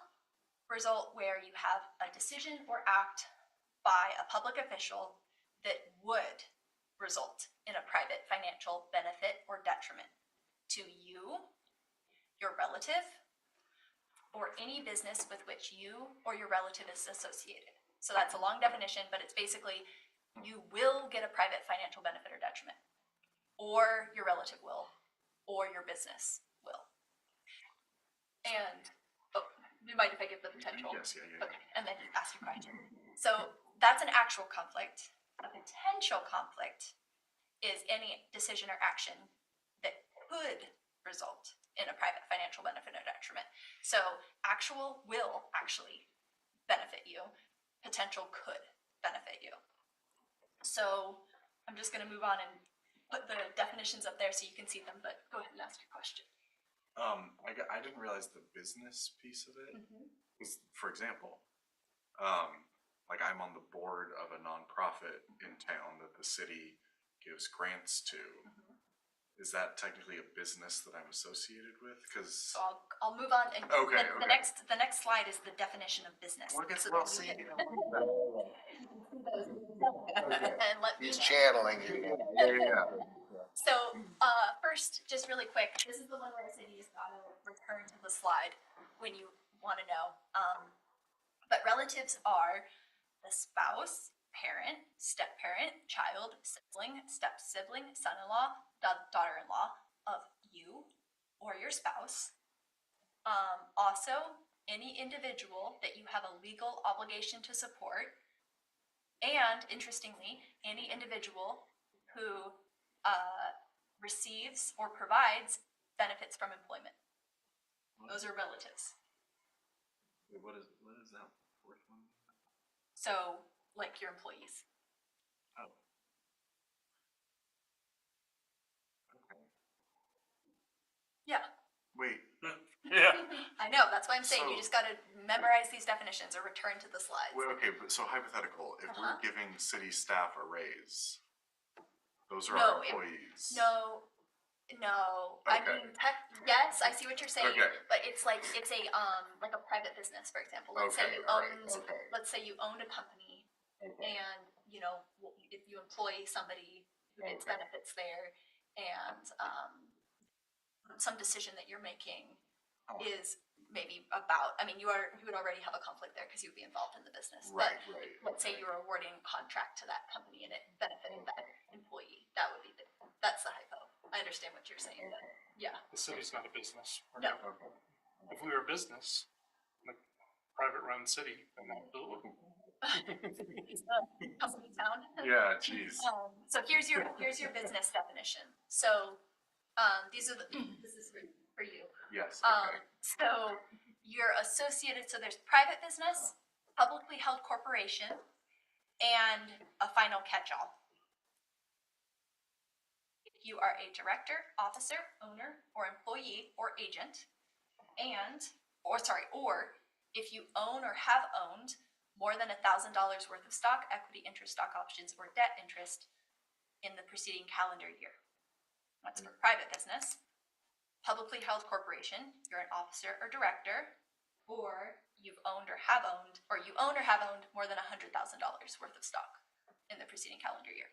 result where you have a decision or act by a public official that would result in a private financial benefit or detriment to you, your relative, or any business with which you or your relative is associated. So that's a long definition, but it's basically you will get a private financial benefit or detriment, or your relative will, or your business will. And, do you mind if I give the potential? Yes, yeah. Okay, and then ask your question. So that's an actual conflict. A potential conflict is any decision or action that could result in a private financial benefit or detriment. So actual will actually benefit you. Potential could benefit you. So I'm just going to move on and put the definitions up there so you can see them, but go ahead and ask your question. I didn't realize the business piece of it. Mm-hmm. Was, for example, like I'm on the board of a nonprofit in town that the city gives grants to. Mm-hmm. Is that technically a business that I'm associated with? Because So I'll move on, and Okay, the next slide is the definition of business. well, I guess So we'll that see. you can- and let me He's know. channeling you. Yeah. So first, just really quick, this is the one where I said you just gotta return to the slide when you want to know. But relatives are the spouse, parent, step-parent, child, sibling, step-sibling, son-in-law, daughter-in-law of you or your spouse. Also, any individual that you have a legal obligation to support, and interestingly, any individual who receives or provides benefits from employment. Those are relatives. Wait, what is that fourth one? So, like your employees. Oh. Okay. Yeah. Wait. Yeah. I know, that's why I'm saying you So- just gotta memorize these definitions or return to the slides. Wait, okay, but so hypothetical, if we're giving city staff a raise, those are our employees. No, I Okay. mean, yes, I see what you're saying, Okay. but it's a, like a private business, for example. Let's say Okay, you all right, owned, okay. let's say you owned a company and, you know, if you employ somebody who gets Okay. benefits there and, some decision that you're making Oh. is maybe about, I mean, you would already have a conflict there because you would be involved in the business. Right, But right. let's say you're awarding a contract to that company and it benefited that employee, that would be that's the hypo. I understand what you're saying, but yeah. The city's not a business. No. Okay. If we were a business, like private run city, then absolutely. Company town. Yeah, geez. So here's your business definition. So this is for you. Yes, okay. So you're associated, so there's private business, publicly held corporation, and a final catch-all. If you are a director, officer, owner, or employee or agent, or if you own or have owned more than $1,000 worth of stock, equity interest, stock options, or debt interest in the preceding calendar year. That's for private business. Publicly held corporation, you're an officer or director, or you've owned or have owned, or you own or have owned more than $100,000 worth of stock in the preceding calendar year.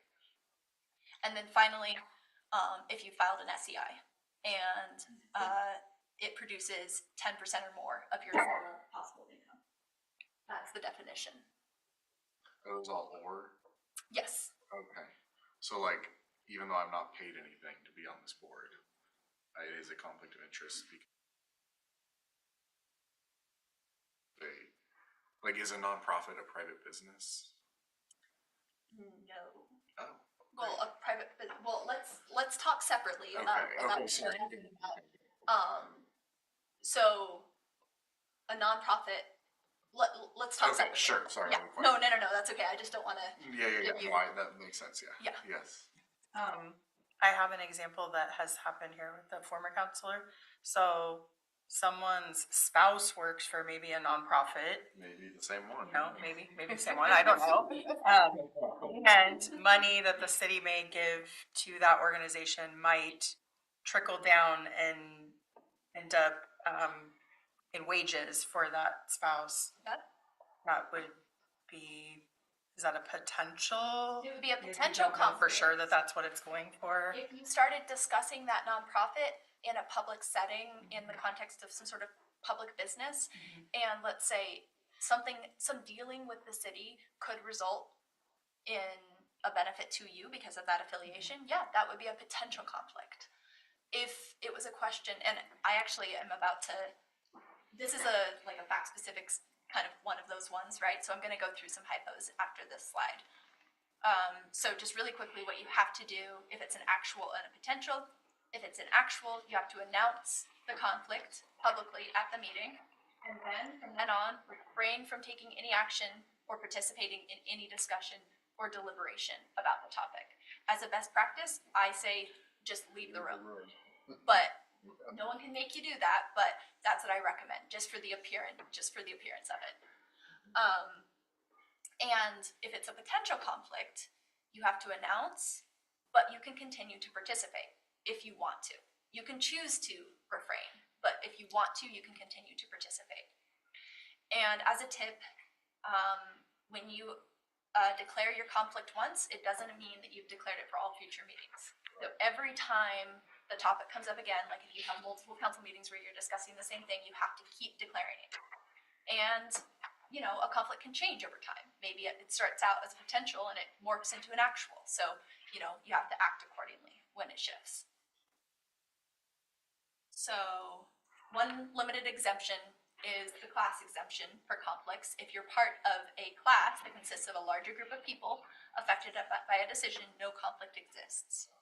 And then finally, if you filed an SEI and it produces 10% or more of your total possible income. That's the definition. It was all or? Yes. Okay. So like, even though I'm not paid anything to be on this board, it is a conflict of interest because like, is a nonprofit a private business? No. Oh. Well, a private, well, let's talk separately about Okay, sure. So a nonprofit, let's talk Okay, separately. sure, sorry. Yeah, no, that's okay, I just don't wanna. Yeah. Why, that makes sense, yeah. Yeah. Yes. I have an example that has happened here with a former counselor. So someone's spouse works for maybe a nonprofit, Maybe the same one. maybe the same one, I don't know. And money that the city may give to that organization might trickle down and end up in wages for that spouse. Yeah. That would be, is that a potential? It would be a If you potential don't know for conflict. sure that that's what it's going for. If you started discussing that nonprofit in a public setting, in the context of some sort of public business, and let's say some dealing with the city could result in a benefit to you because of that affiliation, yeah, that would be a potential conflict. If it was a question, and I actually am about to, this is a fact specifics kind of one of those ones, right? So I'm gonna go through some hypos after this slide. So just really quickly, what you have to do, if it's an actual and a potential, if it's an actual, you have to announce the conflict publicly at the meeting, and then from then on, refrain from taking any action or participating in any discussion or deliberation about the topic. As a best practice, I say just leave the room. But no one can make you do that, but that's what I recommend, just for the appearance of it. And if it's a potential conflict, you have to announce, but you can continue to participate if you want to. You can choose to refrain, but if you want to, you can continue to participate. And as a tip, when you declare your conflict once, it doesn't mean that you've declared it for all future meetings. So every time the topic comes up again, like if you have multiple council meetings where you're discussing the same thing, you have to keep declaring it. And, a conflict can change over time. maybe it starts out as a potential and it morphs into an actual. So, you know, you have to act accordingly when it shifts. So one limited exemption is the class exemption for conflicts. If you're part of a class that consists of a larger group of people affected by a decision, no conflict exists.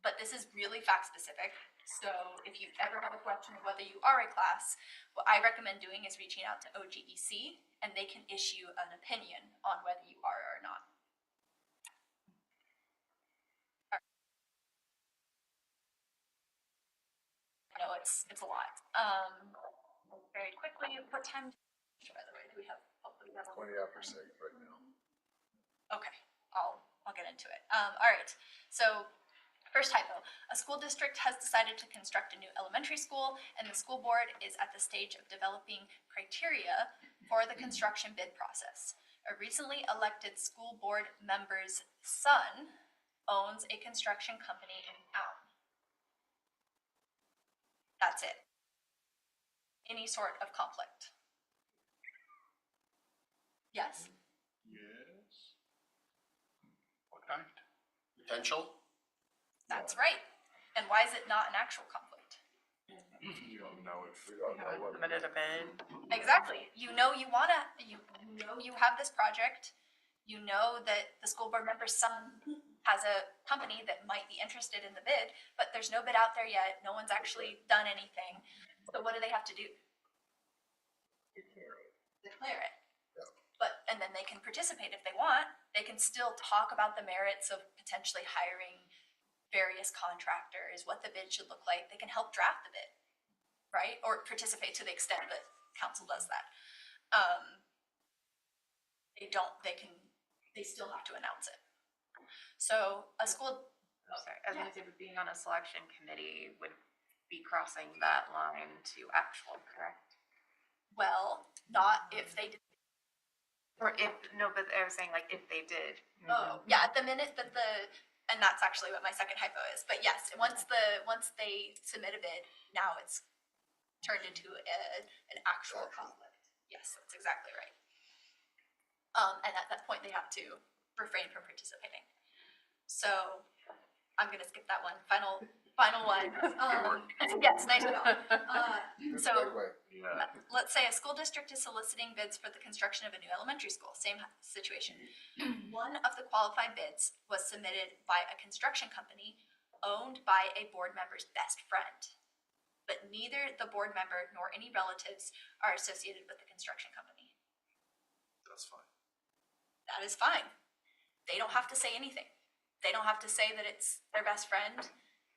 But this is really fact specific. So if you ever have a question of whether you are a class, what I recommend doing is reaching out to OGEC and they can issue an opinion on whether you are or not. I know it's a lot. Very quickly, what time, by the way, do we have? Hopefully we have 20 after 6 right now. Okay, I'll get into it. All right, so first typo. A school district has decided to construct a new elementary school, and the school board is at the stage of developing criteria for the construction bid process. A recently elected school board member's son owns a construction company in town. That's it. Any sort of conflict. Yes? Yes. What kind? Potential? That's right. And why is it not an actual conflict? You don't know if. We don't know what. Submitted a bid. Exactly. You know you know you have this project. You know that the school board member's son has a company that might be interested in the bid, but there's no bid out there yet. No one's actually done anything. So what do they have to do? Declare it. But, and then they can participate if they want. They can still talk about the merits of potentially hiring various contractors, what the bid should look like. They can help draft the bid, right? Or participate to the extent that council does that. They still have to announce it. So a school, Sorry, I was gonna say, but being on a selection committee would be crossing that line to actual, correct? well, not if they did. Or if, no, but I was saying like if they did. Oh, yeah, at the minute that and that's actually what my second hypo is. But yes, once they submit a bid, now it's turned into an actual conflict. Yes, that's exactly right. And at that point, they have to refrain from participating. So I'm gonna skip that one. Final one. Yes, nice job. Good So segue. Yeah. let's say a school district is soliciting bids for the construction of a new elementary school. Same situation. One of the qualified bids was submitted by a construction company owned by a board member's best friend. But neither the board member nor any relatives are associated with the construction company. That's fine. That is fine. They don't have to say anything. They don't have to say that it's their best friend.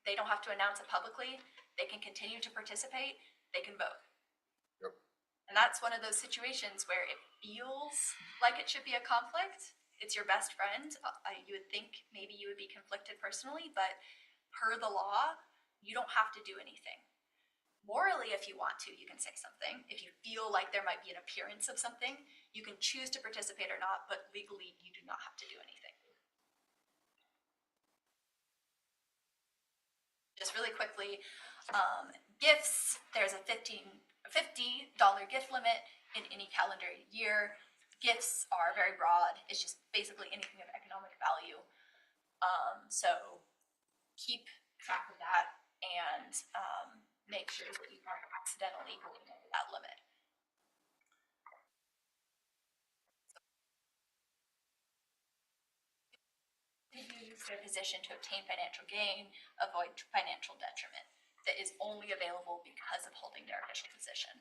They don't have to announce it publicly. They can continue to participate. They can vote. Yep. And that's one of those situations where it feels like it should be a conflict. It's your best friend. You would think maybe you would be conflicted personally, but per the law, you don't have to do anything. Morally, if you want to, you can say something. If you feel like there might be an appearance of something, you can choose to participate or not, but legally, you do not have to do anything. Just really quickly, gifts, there's a $50 gift limit in any calendar year. Gifts are very broad. It's just basically anything of economic value. So keep track of that and make sure that you aren't accidentally going over that limit. Use their position to obtain financial gain, avoid financial detriment that is only available because of holding their official position.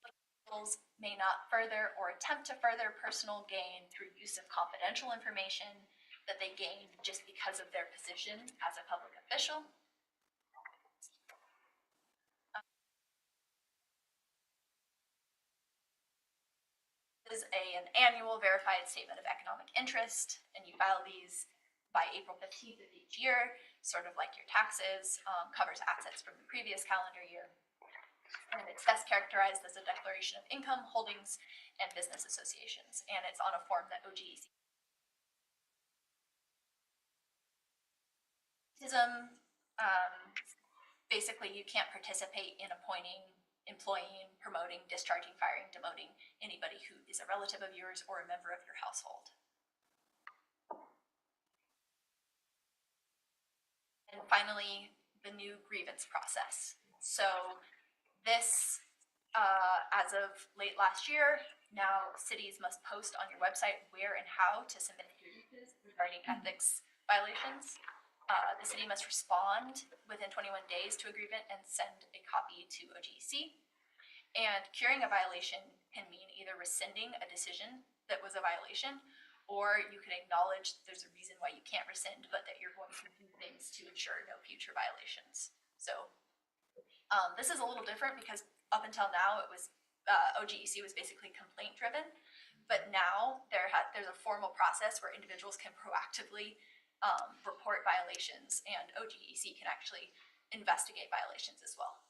Individuals may not further or attempt to further personal gain through use of confidential information that they gain just because of their position as a public official. This is an annual verified statement of economic interest, and you file these by April 15th of each year, sort of like your taxes, covers assets from the previous calendar year. And it's best characterized as a declaration of income, holdings, and business associations, and it's on a form that OGEC. basically you can't participate in appointing, employing, promoting, discharging, firing, demoting anybody who is a relative of yours or a member of your household. And finally, the new grievance process. So this, as of late last year, now cities must post on your website where and how to submit grievances regarding ethics violations. The city must respond within 21 days to a grievance and send a copy to OGEC. And curing a violation can mean either rescinding a decision that was a violation, or you can acknowledge that there's a reason why you can't rescind, but that you're going to do things to ensure no future violations. So this is a little different because up until now it was OGEC was basically complaint driven, but now there's a formal process where individuals can proactively report violations, and OGEC can actually investigate violations as well.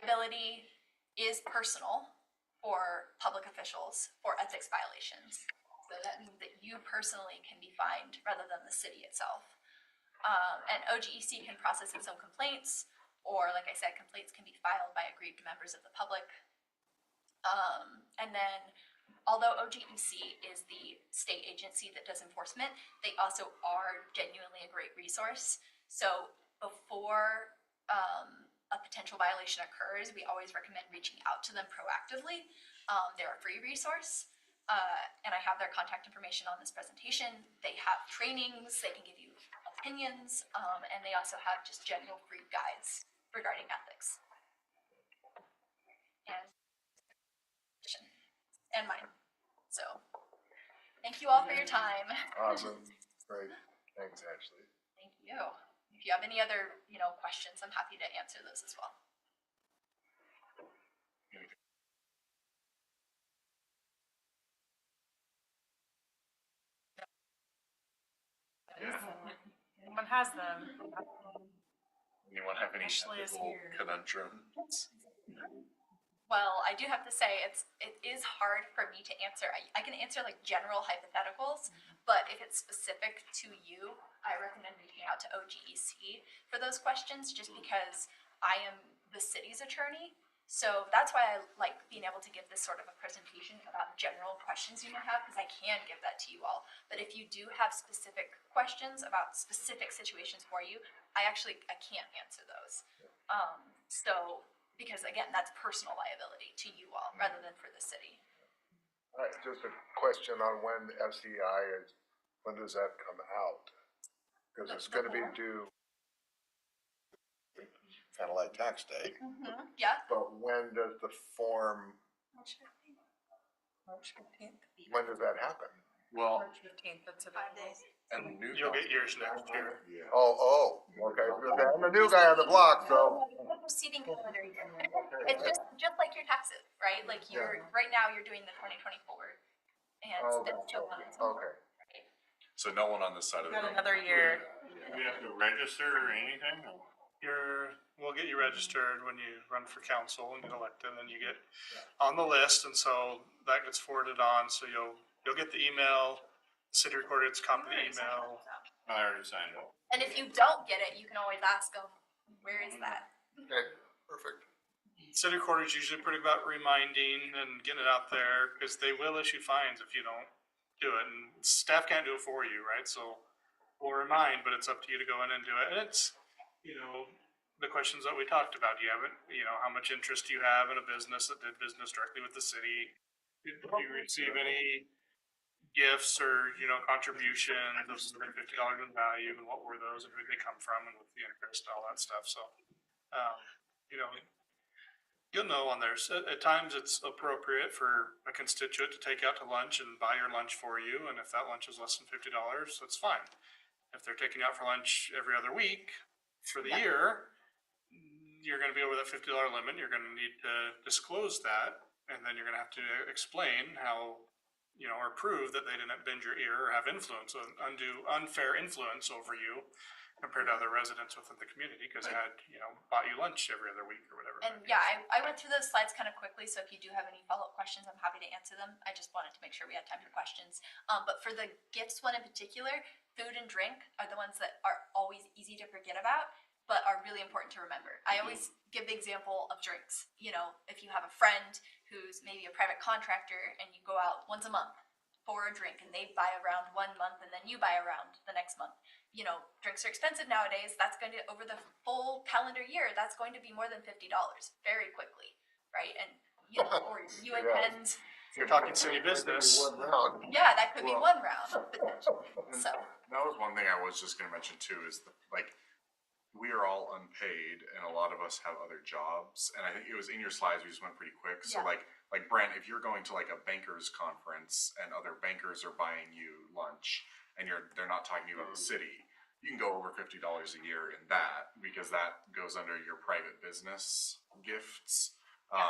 Liability is personal for public officials for ethics violations. So that means that you personally can be fined rather than the city itself. And OGEC can process its own complaints, or like I said, complaints can be filed by aggrieved members of the public. And then, although OGEC is the state agency that does enforcement, they also are genuinely a great resource. So before a potential violation occurs, we always recommend reaching out to them proactively. They're a free resource, and I have their contact information on this presentation. They have trainings, they can give you opinions, and they also have just general free guides regarding ethics. And mine. So, thank you all for your time. Awesome, great, thanks, Ashley. Thank you. If you have any other, questions, I'm happy to answer those as well. Anyone has them. Anyone have any Ashley is ethical here. conundrums? Well, I do have to say it is hard for me to answer. I can answer like general hypotheticals, but if it's specific to you, I recommend reaching out to OGEC for those questions, just because I am the city's attorney. So that's why I like being able to give this sort of a presentation about general questions you might have, because I can give that to you all. But if you do have specific questions about specific situations for you, I can't answer those. Because again, that's personal liability to you all rather than for the city. All right, just a question on when FCI is, when does that come out? Because it's gonna be due kind of like tax day, Yeah. but when does the form, March 15th. when does that happen? Well, March 15th, that's 5 days. and the new You'll get yours next year. Oh, okay, I'm the new guy on the block, so. The preceding calendar year. It's just like your taxes, right? Like right now you're doing the 2024, and Okay. it's so on and so forth. Okay. Right? So no one on this side of the Got room. another year. Do we have to register or anything? We'll get you registered when you run for council and get elected, and then you get on the list, and so that gets forwarded on, so you'll get the email, the city recorder gets a copy of the email. I already signed up. And if you don't get it, you can always ask them, where is that? Okay, perfect. City recorder is usually pretty about reminding and getting it out there, because they will issue fines if you don't do it, and staff can't do it for you, right? So we'll remind, but it's up to you to go in and do it, and it's, the questions that we talked about. Do you have it, how much interest do you have in a business that did business directly with the city? Did you receive any gifts or, contributions of $50 in value, and what were those, and who they come from, and with the interest, all that stuff, so, you'll know on there. So at times it's appropriate for a constituent to take out to lunch and buy your lunch for you, and if that lunch is less than $50, that's fine. If they're taking you out for lunch every other week for the year, you're gonna be over that $50 limit, you're gonna need to disclose that, and then you're gonna have to explain how, or prove that they didn't bend your ear or have influence, undue, unfair influence over you, compared to other residents within the community, because they had, bought you lunch every other week or whatever. it And might be. yeah, I went through those slides kind of quickly, so if you do have any follow-up questions, I'm happy to answer them. I just wanted to make sure we had time for questions. But for the gifts one in particular, food and drink are the ones that are always easy to forget about, but are really important to remember. I always give the example of drinks. If you have a friend who's maybe a private contractor and you go out once a month for a drink and they buy around 1 month and then you buy around the next month. Drinks are expensive nowadays. That's going to, over the full calendar year, that's going to be more than $50 very quickly, right? And, or you Yeah. attend, If you're talking city business, One round. yeah, that could be Well- one round, potentially. And So, that was one thing I was just going to mention too. Is we are all unpaid, and a lot of us have other jobs. And I think it was in your slides. We just went pretty quick. So Yeah. like Brent, if you're going to like a bankers conference and other bankers are buying you lunch, and they're not talking to you about the city, you can go over $50 a year in that, because that goes under your private business gifts.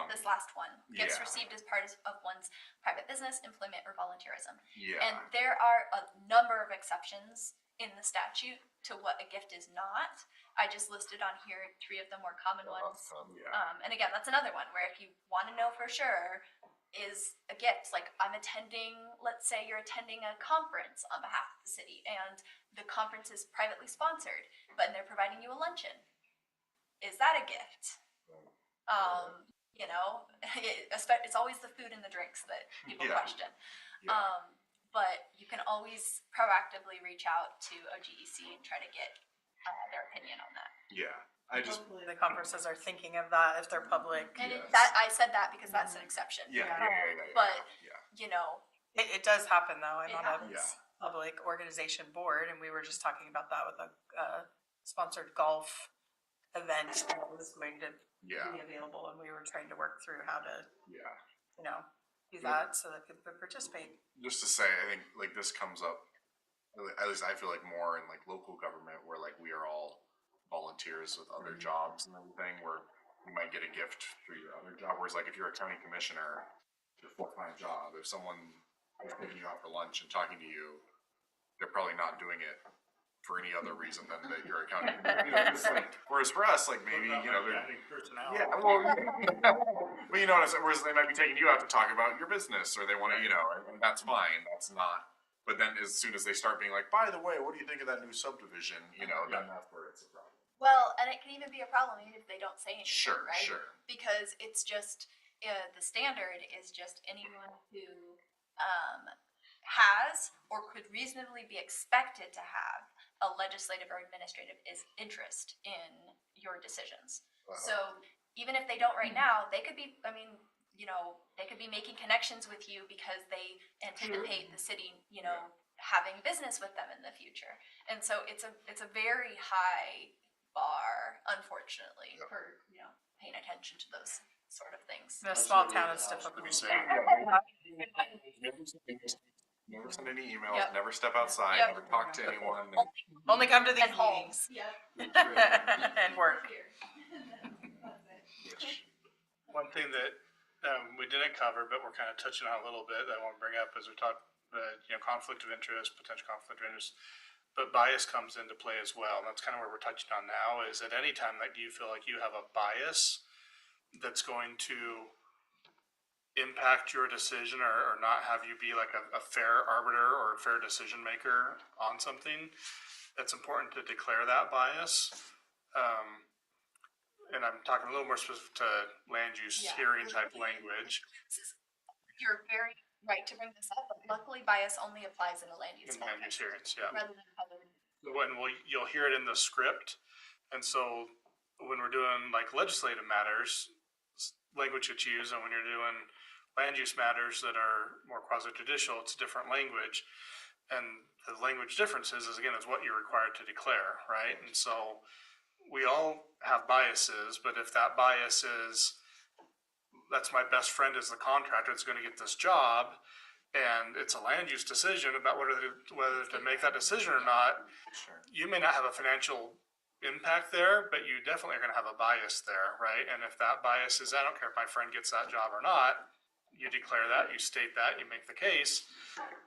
this last one, gifts yeah. received as part of one's private business, employment, or volunteerism. Yeah. And there are a number of exceptions in the statute to what a gift is not. I just listed on here 3 of the more common ones. Yeah. And again, that's another one where if you want to know for sure, is a gift. Like let's say you're attending a conference on behalf of the city and the conference is privately sponsored, but they're providing you a luncheon. Is that a gift? It's always the food and the drinks that people Yeah. question. Yeah. But you can always proactively reach out to OGEC and try to get their opinion on that. Yeah. I just Hopefully the conferences are thinking of that if they're public. And Yes. I said that because that's an exception. yeah. But Yeah. It does happen though. I'm It on happens. a public organization board and we were just talking about that with a sponsored golf event that was going to Yeah. be available and we were trying to work through how to, Yeah. do that so that people could participate. Just to say, I think this comes up, at least I feel like more in local government, where we are all volunteers with other jobs and everything, where you might get a gift through your other job. Whereas if you're a county commissioner, your full-time job, if someone is taking you out for lunch and talking to you, they're probably not doing it for any other reason than that you're a county commissioner. Whereas for us, maybe they're Personality. yeah, well, whereas they might be taking you out to talk about your business, or they want to, and that's fine. That's not. But then, as soon as they start being like, by the way, what do you think of that new subdivision? Then that's where it's a problem. Well, and it can even be a problem even if they don't say anything, Sure, right? sure. Because it's just the standard is just anyone who has or could reasonably be expected to have a legislative or administrative interest in your decisions. So even if they don't right now, they could be. They could be making connections with you because they anticipate the city, having business with them in the future. And so it's a very high bar, unfortunately, for paying attention to those sort of things. In a small town, it's difficult. To be safe. Never send any emails. Yep. Never step outside. Yep. Never talk to anyone. Only come to these And home. meetings Yep. and work. one thing that we didn't cover, but we're kind of touching on a little bit that I want to bring up as we talk, conflict of interest, potential conflict of interest, but bias comes into play as well. And that's kind of where we're touching on now, is at any time that you feel like you have a bias that's going to impact your decision or not have you be like a fair arbiter or a fair decision maker on something, it's important to declare that bias. And I'm talking a little more specific to land use hearing type language. You're very right to bring this up, but luckily bias only applies in a land use In land use context hearings, yeah. rather than other. You'll hear it in the script, and so when we're doing legislative matters, language that's used, and when you're doing land use matters that are more quasi-judicial, it's a different language. And the language differences is what you're required to declare, right? And so we all have biases, but if that bias is, that's my best friend is the contractor that's going to get this job, and it's a land use decision about whether to make that decision or not, Sure. you may not have a financial impact there, but you definitely are going to have a bias there, right? And if that bias is, I don't care if my friend gets that job or not, you declare that, you state that, you make the case,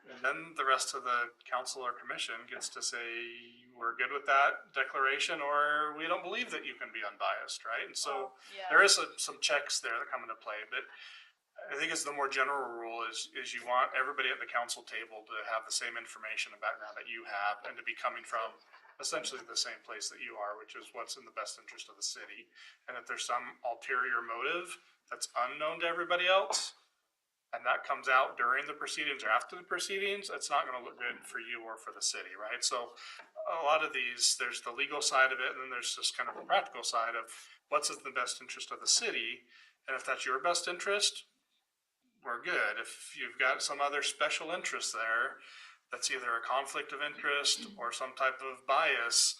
and then the rest of the council or commission gets to say we're good with that declaration, or we don't believe that you can be unbiased, right? And so Yeah. there is some checks there that come into play, but I think it's the more general rule is you want everybody at the council table to have the same information and background that you have, and to be coming from essentially the same place that you are, which is what's in the best interest of the city. And if there's some ulterior motive that's unknown to everybody else, and that comes out during the proceedings or after the proceedings, it's not gonna look good for you or for the city, right? So a lot of these, there's the legal side of it, and then there's just kind of the practical side of what's in the best interest of the city. And if that's your best interest, we're good. If you've got some other special interest there, that's either a conflict of interest or some type of bias,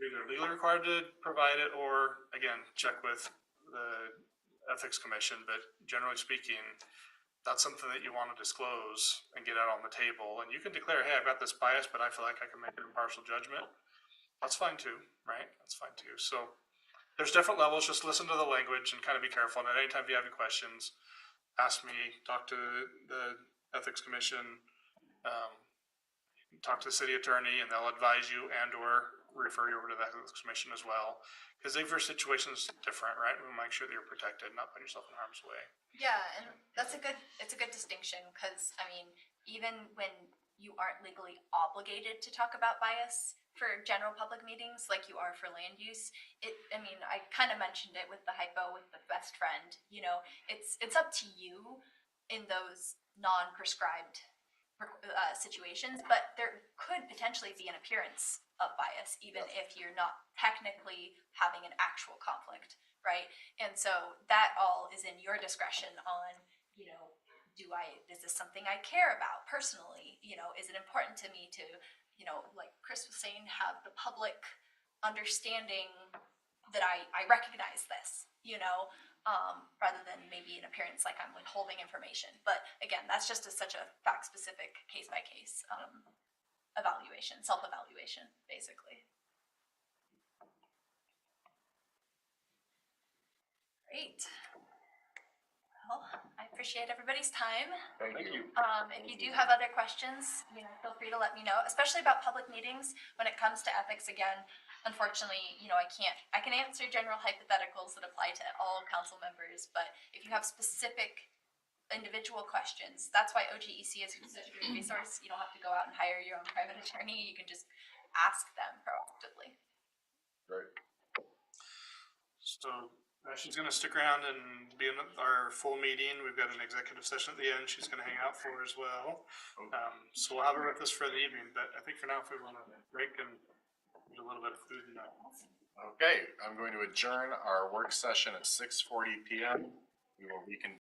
you're either legally required to provide it, or again, check with the ethics commission. But generally speaking, that's something that you want to disclose and get out on the table. And you can declare, hey, I've got this bias, but I feel like I can make an impartial judgment. That's fine too, right? That's fine too. So there's different levels. Just listen to the language and kind of be careful. And at any time if you have any questions, ask me, talk to the ethics commission, talk to the city attorney, and they'll advise you and or refer you over to the ethics commission as well. Because every situation is different, right? We'll make sure that you're protected, not put yourself in harm's way. Yeah, and it's a good distinction, because I mean, even when you aren't legally obligated to talk about bias for general public meetings like you are for land use, I kind of mentioned it with the hypo with the best friend, it's up to you in those non-prescribed situations, but there could potentially be an appearance of bias even if you're not technically having an actual conflict, right? And so that all is in your discretion on, is this something I care about personally? Is it important to me to, like Chris was saying, have the public understanding that I recognize this, rather than maybe an appearance like I'm withholding information. But again, that's just such a fact-specific, case-by-case evaluation, self-evaluation, basically. Great. Well, I appreciate everybody's time. Thank you. If you do have other questions, feel free to let me know, especially about public meetings. When it comes to ethics, again, unfortunately, I can answer general hypotheticals that apply to all council members, but if you have specific individual questions, that's why OGEC is such a great resource. You don't have to go out and hire your own private attorney. You can just ask them proactively. Great. So she's going to stick around and be in our full meeting. We've got an executive session at the end she's going to hang out for as well. So we'll have her with us for the evening. But I think for now, if we want to break and eat a little bit of food and that. Okay, I'm going to adjourn our work session at 6:40 p.m. We will reconvene